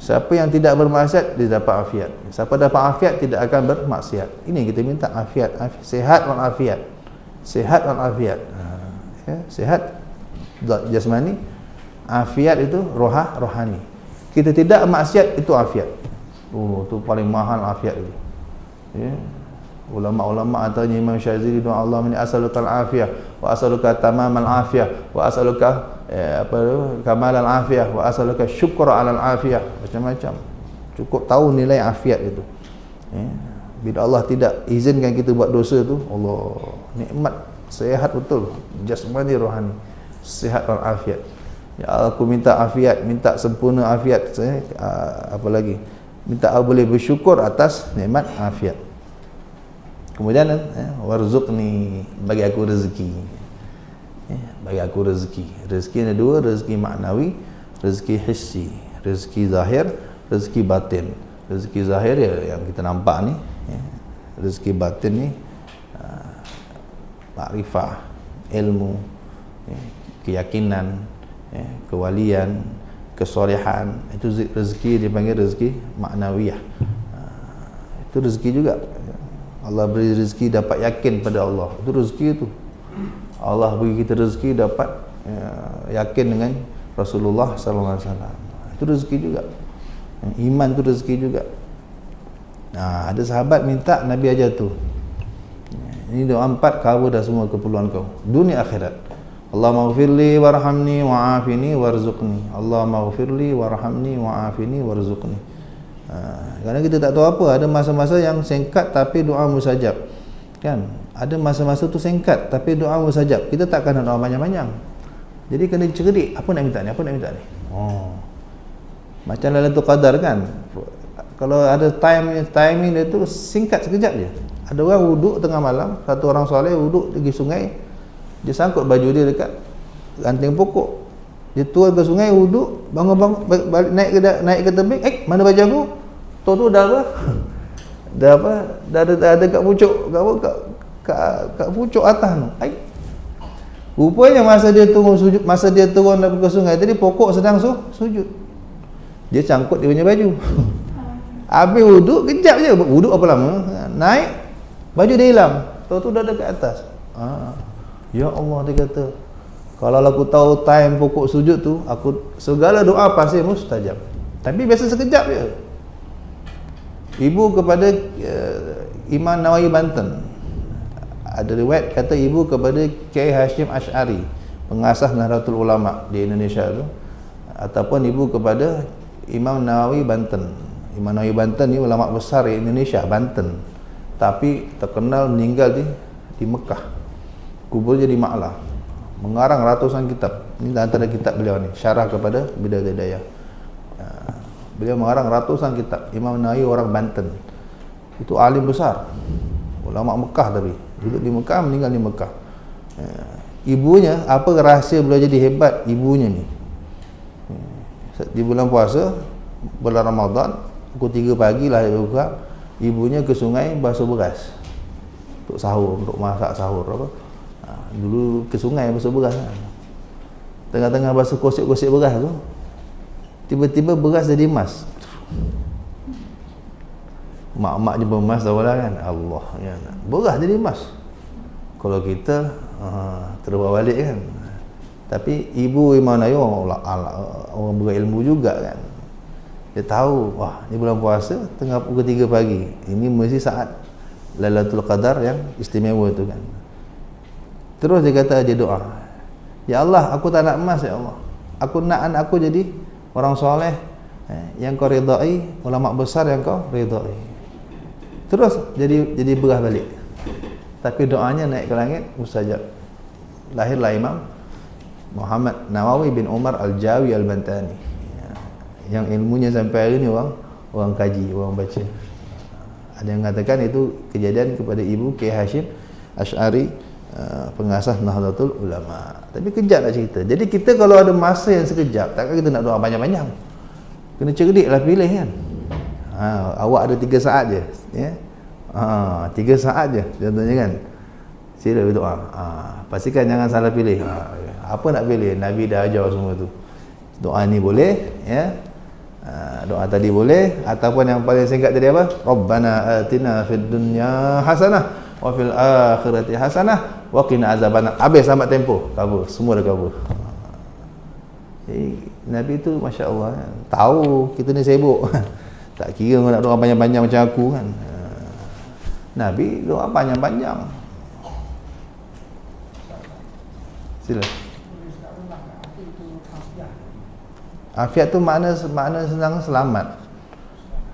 Siapa yang tidak bermaksiat, dia dapat afiat. Siapa dapat afiat, tidak akan bermaksiat. Ini kita minta afiat, sehat wal afiat. Sehat wal afiat. Sehat jasmani, afiat itu rohani. Kita tidak maksiat, itu afiat. Itu paling mahal afiat itu. Ulama-ulama antaranya Imam Syazili, doa Allah inni as'aluka al-afiyah wa as'aluka tamamal afiyah wa as'aluka kamalal afiyah wa as'aluka syukra 'alal afiyah. Macam-macam. Cukup tahu nilai afiat itu. Bila Allah tidak izinkan kita buat dosa tu, Allah nikmat, sehat betul, jasmani rohani, sehat wal afiat. Ya Allah, aku minta afiat, minta sempurna afiat. Apa lagi? Minta Allah boleh bersyukur atas nikmat afiat. Kemudian warzuqni, bagi aku rezeki. Bagi aku rezeki. Rezeki ada dua, rezeki maknawi, rezeki hissi, rezeki zahir, rezeki batin. Rezeki zahir ya yang kita nampak ni, rezeki batin ni makrifah, ilmu, keyakinan, kewalian, kesolehan. Itu rezeki dipanggil rezeki maknawiyah. Itu rezeki juga. Allah beri rezeki dapat yakin pada Allah. Itu rezeki itu. Allah bagi kita rezeki dapat yakin dengan Rasulullah sallallahu alaihi wasallam. Itu rezeki juga. Iman itu rezeki juga. Ada sahabat minta, Nabi ajar tu. Ini doa 4 cover dah semua keperluan kau dunia akhirat. Allahumma ghfirli warhamni wa'afini warzuqni. Allahumma ghfirli warhamni wa'afini warzuqni. Kerana kita tak tahu apa, ada masa-masa yang singkat tapi doa mustajab, kan? Ada masa-masa tu singkat tapi doa mustajab. Kita takkan nak doa panjang-panjang. Jadi kena cerdik, apa nak minta ni, apa nak minta ni. Macam Lailatul Qadar kan, kalau ada timing dia tu singkat sekejap je. Ada orang wuduk tengah malam, satu orang soleh wuduk pergi sungai, dia sangkut baju dia dekat ranting pokok, dia turun ke sungai wuduk, bangun balik, naik ke tebing, mana baju aku? Tu dah apa? Dah apa? Dah ada kat pucuk, kat pucuk atas tu. Rupanya masa dia turun sujud, masa dia turun dari ke sungai tadi, pokok sedang sujud. Dia cangkut dia punya baju. Habis wuduk, kejap je. Wuduk apa lama? Naik, baju dia hilang. Tahu tu dah dekat atas. Ya Allah, dia kata, kalau aku tahu time pokok sujud tu, aku segala doa pasti mustajab. Tapi biasa sekejap je. Ibu kepada Imam Nawawi Banten, ada riwayat kata ibu kepada Kiai Hashim Ash'ari, pengasas Nahdlatul Ulama di Indonesia tu, ataupun ibu kepada Imam Nawawi Banten. Imam Nawawi Banten ni ulama besar di Indonesia, Banten, tapi terkenal meninggal di Mekah, kuburnya di Ma'lah, mengarang ratusan kitab. Ini antara kitab beliau ni, syarah kepada Bidayatul Hidayah. Beliau mengarang ratusan kitab. Imam Nawawi orang Banten, itu alim besar, ulama Mekah, tapi duduk di Mekah, meninggal di Mekah. Ibunya, apa rahsia beliau jadi hebat ibunya ni? Di bulan puasa, bulan Ramadan, pukul 3 pagi lah dia buka, ibunya ke sungai basuh beras untuk sahur, untuk masak sahur apa. Dulu ke sungai basuh beras kan. Tengah-tengah basuh kosek-kosek beras tu, tiba-tiba beras jadi emas. Mak-mak jumpa emas tahu lah kan. Allah ya. Beras jadi emas. Kalau kita terbawa balik kan. Tapi ibu Imam Nawawi orang berilmu juga kan. Dia tahu, wah ni bulan puasa tengah pukul 3 pagi, ini mesti saat Lailatul Qadar yang istimewa tu kan. Terus dia kata, dia doa, ya Allah, aku tak nak emas ya Allah, aku nak anak aku jadi orang soleh yang kau ridai, ulama besar yang kau ridai. Terus jadi berah balik. Tapi doanya naik ke langit, mustajab. Lahirlah Imam Muhammad Nawawi bin Umar Al-Jawi Al-Bantani, yang ilmunya sampai hari ni orang kaji, orang baca. Ada yang mengatakan itu kejadian kepada ibu Kiai Hashim Ash'ari, pengasas Nahdlatul Ulama. Tapi kejap nak cerita. Jadi kita kalau ada masa yang sekejap, takkan kita nak doa panjang-panjang. Kena cerdik lah pilih kan. Awak ada 3 saat je ya. 3 saat je contohnya kan. Sila berdoa. Pastikan jangan salah pilih. Apa nak pilih? Nabi dah ajar semua tu. Doa ni boleh ya. Doa tadi boleh, ataupun yang paling singkat tadi apa? Rabbana atina fid dunya hasanah wa fil akhirati hasanah wa qina azabannar. Habis sampai tempo, cover, semua dah cover. Nabi tu masya-Allah kan? Tahu kita ni sibuk. Tak kira nak doa panjang-panjang macam aku kan. Nabi doa panjang-panjang. Sila. Afiat tu makna senang selamat.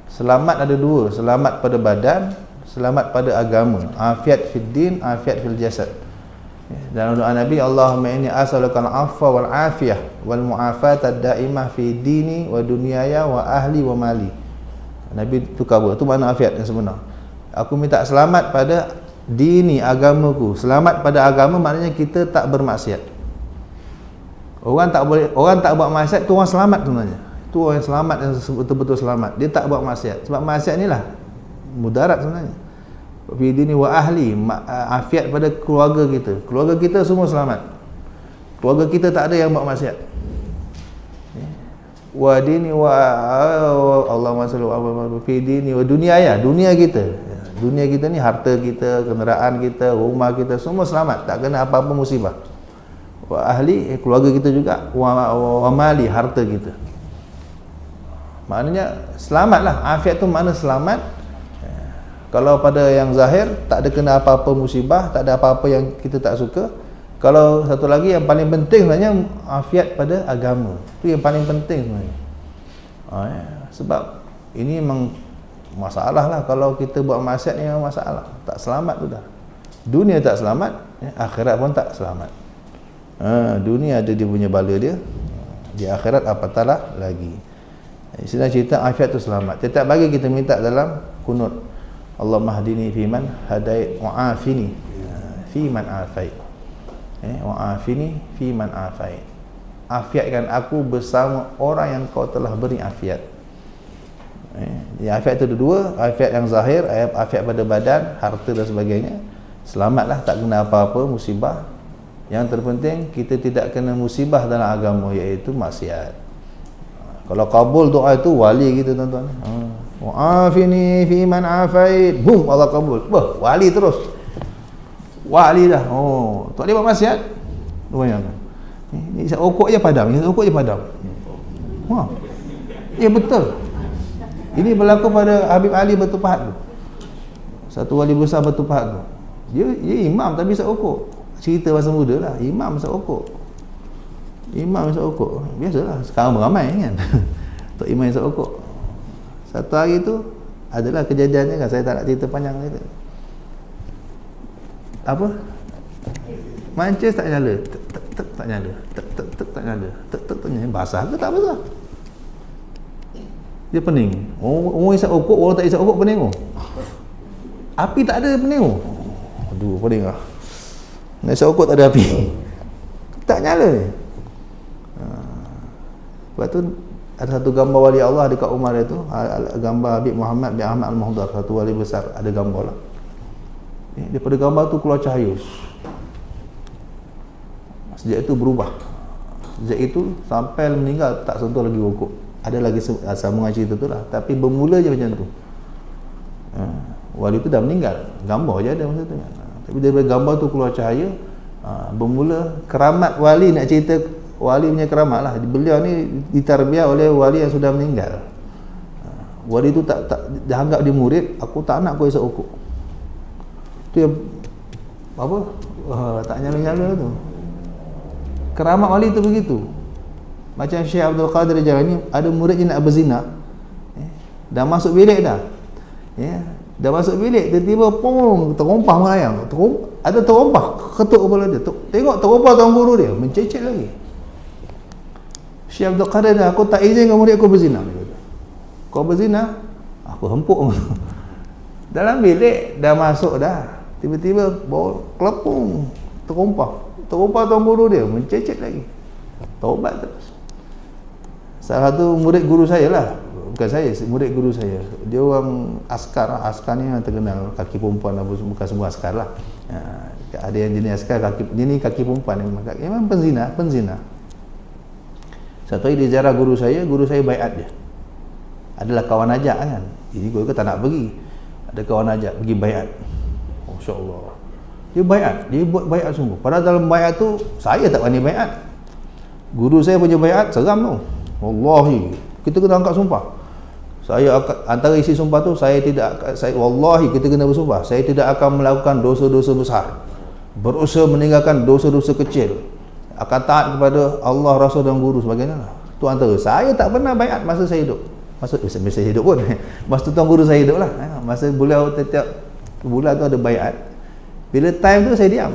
Selamat ada 2, selamat pada badan, selamat pada agama. Afiat fid din, afiat fil jasad. Dalam doa Nabi, Allahumma inni as'aluka al-'afwa wal 'afiyah wal mu'afata ad-da'imah fi dini wa dunyaya wa ahli wa mali. Nabi tu cover, tu makna afiat yang sebenar. Aku minta selamat pada dini, agamaku. Selamat pada agama maknanya kita tak bermaksiat. Orang tak buat maksiat tu orang selamat sebenarnya. Tu orang yang selamat, yang betul-betul selamat. Dia tak buat maksiat. Sebab maksiat ni lah mudarat sebenarnya. Fi dini wa ahli, afiat pada keluarga kita. Keluarga kita semua selamat. Keluarga kita tak ada yang buat maksiat. Wa dini wa Allahumma salli wa fi dini wa dunia ya, dunia kita. Dunia kita ni harta kita, kenderaan kita, rumah kita semua selamat, tak kena apa-apa musibah. Wa ahli, keluarga kita juga, wa mali, harta kita. Maknanya selamatlah. Afiat tu makna selamat. Kalau pada yang zahir tak ada kena apa-apa musibah, tak ada apa-apa yang kita tak suka. Kalau satu lagi yang paling penting sebenarnya afiat pada agama. Itu yang paling penting sebenarnya. Sebab ini memang masalah lah kalau kita buat maksiat ni, memang masalah. Tak selamat tu dah. Dunia tak selamat, akhirat pun tak selamat. Dunia ada dia punya bala dia, di akhirat apatahlah lagi. Istilah cerita afiat tu selamat. Setiap pagi kita minta dalam kunut, Allahumma hdini fiman hadait wa afini fiman afait. Wa afini fiman afait. Afiatkan aku bersama orang yang kau telah beri afiat. Afiat itu ada 2, afiat yang zahir, afiat pada badan, harta dan sebagainya. Selamatlah, tak kena apa-apa musibah. Yang terpenting kita tidak kena musibah dalam agama, iaitu maksiat. Kalau kabul doa itu wali gitu tuan-tuan. Wa'afini fi man afait. Boom, Allah kabul. Wali terus. Wali dah. Tak boleh buat maksiat. Bayangkan. Ni isap okok je padam, isap okok je padam. Ya betul. Ini berlaku pada Habib Ali Batu Pahat tu. Satu wali besar Batu Pahat tu. Dia imam tapi isap okok. Cerita masa muda lah, imam isap okok. Imam isap okok. Biasalah, sekarang beramai kan. Tok imam isap okok. Satu hari tu adalah kejadiannya kan, saya tak nak cerita panjang kata. Apa? Mancis tak nyala. Tek tak nyala. Tek tak nyala. Tek tak nyala. Basah ke tak basah? Dia pening. Orang isap okok, orang tak isap okok pening. Api tak ada pening. Aduh, pening lah. Nak isap okok tak ada api. Tak nyala. Lepas tu ada satu gambar wali Allah dekat rumah dia tu, gambar Habib Muhammad bin Ahmad Al-Muhdar, satu wali besar, ada gambar lah. Daripada gambar tu keluar cahaya. Sejak itu berubah. Sejak itu sampai meninggal tak sentuh lagi rokok. Ada lagi sambungan cerita tu lah, tapi bermula je macam tu. Wali tu dah meninggal, gambar je ada masa tu kan. Tapi daripada gambar tu keluar cahaya. Bermula keramat wali, nak cerita wali punya keramat lah. Beliau ni ditarbiah oleh wali yang sudah meninggal. Wali tu tak dah anggap dia murid. Aku tak nak kau isap okok. Tu yang apa? Tak nyala-nyala tu. Keramat wali tu begitu. Macam Syekh Abdul Qadir Jailani, ada murid dia nak berzina. Dah masuk bilik dah. Dah masuk bilik, tiba-tiba pom, terompah melayang. Ada terompah ketuk kepala dia. Tengok terompah tuan guru dia, mencecet lagi. Syekh Abdul Qadir, aku tak izinkan murid aku berzina. Dia kata, kau berzina, aku hempuk. Dalam bilik dah masuk dah, tiba-tiba bawa kelepung, terompah tuan guru dia, mencecet lagi. Taubat terus. Salah satu murid guru saya lah, bukan saya, murid guru saya, dia orang askar. Askar ni yang terkenal, kaki perempuan lah, bukan semua askar lah. Ada yang jenis askar dia ni kaki perempuan, memang penzina. Satu hari dia ziarah guru saya baiat dia. Adalah kawan ajak kan, jadi guru tak nak pergi, ada kawan ajak pergi baiat. Masya-Allah, dia baiat, dia buat baiat sungguh. Padahal dalam baiat tu saya tak berani baiat. Guru saya punya baiat seram tu. Wallahi, kita kena angkat sumpah. Saya akan, antara isi sumpah tu, wallahi kita kena bersumpah, saya tidak akan melakukan dosa-dosa besar, berusaha meninggalkan dosa-dosa kecil, akan taat kepada Allah, Rasul dan guru sebagainya lah. Tu antara. Saya tak pernah baiat masa saya hidup. Masa saya hidup pun masa tuan guru saya hidup lah. Masa beliau setiap bulan tu ada baiat. Bila time tu saya diam.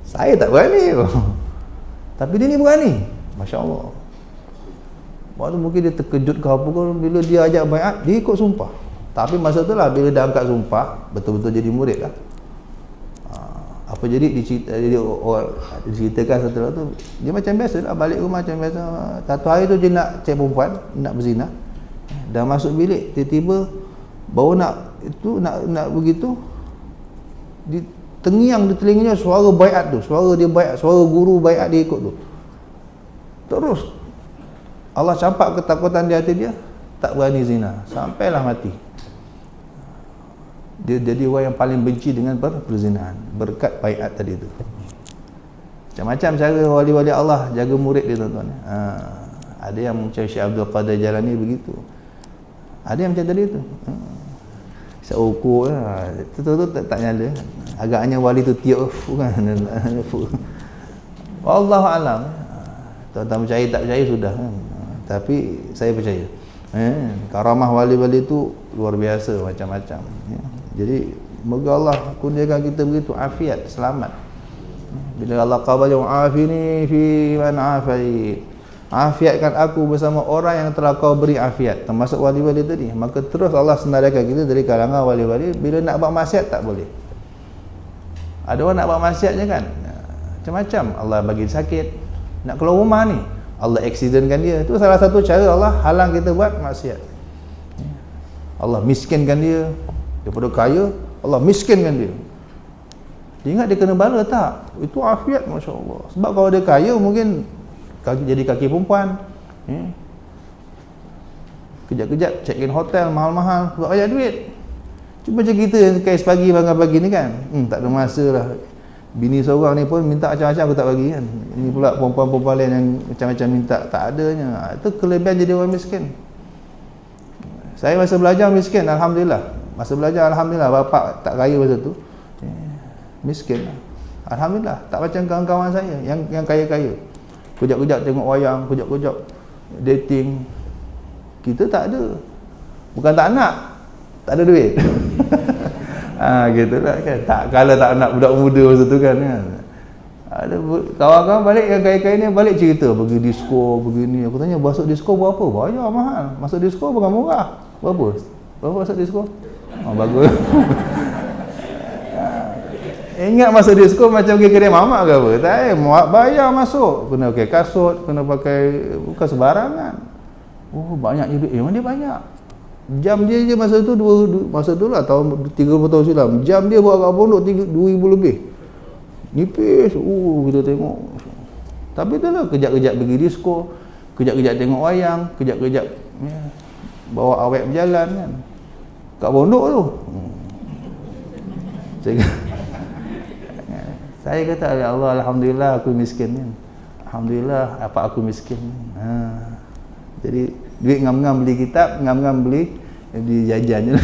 Saya tak berani. Tapi dia ni berani. Masya Allah. Waktu mungkin dia terkejut ke apa ke, bila dia ajak baiat, dia ikut sumpah. Tapi masa tu lah, bila dah angkat sumpah, betul-betul jadi murid lah. Apa jadi diceritakan setelah tu, dia macam biasa lah, balik rumah macam biasa. Satu hari tu dia nak cek perempuan, nak berzina. Dah masuk bilik, tiba-tiba baru nak begitu, di tengiang di telinganya suara baiat tu, suara dia baiat, suara guru baiat dia ikut tu. Terus Allah campak ketakutan di hati dia, tak berani zina sampailah mati. Dia jadi orang yang paling benci dengan perzinahan berkat baiat tadi tu. Macam-macam cara wali-wali Allah jaga murid dia tuan-tuan. Ada yang macam Syekh Abdul Qadir Jailani begitu. Ada yang macam tadi tu. Seukur lah. Tu tak nyala. Agaknya wali tu tiup kan. Wallahu alam. Tuan-tuan percaya tak percaya sudah kan. Tapi saya percaya. Karamah wali-wali itu luar biasa, macam-macam. Jadi moga Allah kurniakan kita begitu afiat, selamat. Bila Allah qabala afini fi man afait, afiatkan aku bersama orang yang telah kau beri afiat, termasuk wali-wali tadi. Maka terus Allah senaraikan kita dari kalangan wali-wali. Bila nak buat maksiat tak boleh. Ada orang nak buat maksiatnya kan, macam-macam. Allah bagi sakit, nak keluar rumah ni, Allah accidentkan dia. Itu salah satu cara Allah halang kita buat maksiat. Allah miskinkan dia daripada kaya, Allah miskinkan dia. Dia ingat dia kena bala tak? Itu afiat, masya-Allah. Sebab kalau dia kaya mungkin jadi kaki perempuan. Kejap-kejap check in hotel mahal-mahal sebab banyak duit. Cuba macam kita kais pagi bangun pagi ni kan. Tak ada masa lah. Bini seorang ni pun minta macam-macam aku tak bagi kan. Ini pula perempuan-perempuan lain yang macam-macam minta, tak adanya. Itu kelebihan jadi orang miskin. Saya masa belajar miskin, alhamdulillah. Masa belajar alhamdulillah, bapak tak kaya masa tu. Miskin. Alhamdulillah, tak macam kawan-kawan saya yang kaya-kaya. Kejap-kejap tengok wayang, kejap-kejap dating. Kita tak ada. Bukan tak nak, tak ada duit. Gitulah kan. Tak, kalau tak nak budak muda masa tu kan. Ada kawan-kawan balik yang kaya-kaya ni balik cerita pergi disko begini. Aku tanya masuk disko berapa? Banyak mahal. Masuk disko bukan murah. Berapa masuk disko? Bagus. Ingat masuk disko macam pergi kedai mamak ke apa? Tak, bayar masuk. Kena pakai kasut, kena pakai, bukan sembarangan. Oh, banyak je duit. Memang dia banyak. Jam dia je masa tu masa tu lah tahun 30 tahun silam. Jam dia buat kat pondok 2,000 lebih. Nipis. Kita tengok. Tapi tu lah kejap-kejap pergi disko, kejap-kejap tengok wayang, kejap-kejap bawa awet berjalan kan. Kat pondok tu. Saya kata, ya Allah, alhamdulillah aku miskin kan. Alhamdulillah apa aku miskin. Jadi duit ngam-ngam beli kitab, ngam-ngam beli di jajan je.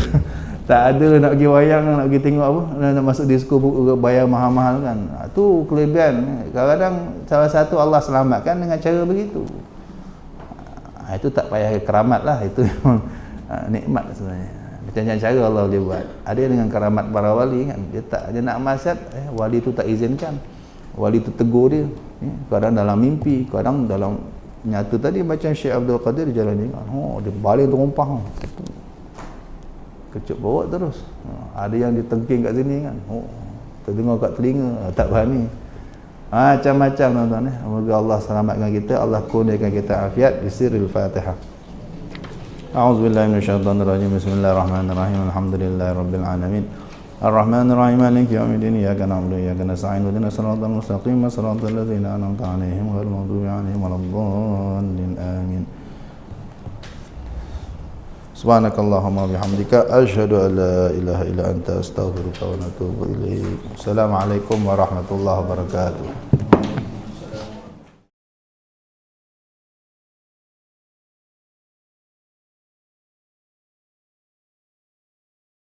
Tak ada nak pergi wayang, nak pergi tengok apa, nak masuk disko bayar mahal-mahal kan. Tu kelebihan. Kadang-kadang salah satu Allah selamatkan dengan cara begitu. Itu tak payah keramat lah, itu memang nikmat sebenarnya. Macam cara Allah boleh buat. Ada dengan keramat para wali kan, dia nak maksiat, wali tu tak izinkan. Wali tu tegur dia. Kadang dalam mimpi, kadang dalam nyata tadi macam Syekh Abdul Qadir jalan ni kan. Dia baling terumpah. Kecup bawa terus. Ada yang ditengking kat sini kan. Terdengar kat telinga, tak berani. Macam-macam tuan-tuan. Semoga Allah selamatkan kita, Allah kurniakan kita afiat. Bisiril Fatihah. A'udzubillahi minasyaitonirrajim. Bismillahirrahmanirrahim. Alhamdulillahirabbil alamin. Ar-Rahmanir Rahim. Maliki yaumiddin. Iyyaka na'budu wa iyyaka nasta'in. Ihdinas siratal mustaqim. Siratal ladzina an'amta 'alaihim ghairil maghdubi 'alaihim waladdallin. Amin. Subhanakallahumma bihamdika asyhadu an la ilaha illa anta astaghfiruka wa atubu ilaik. Assalamualaikum warahmatullahi wabarakatuh.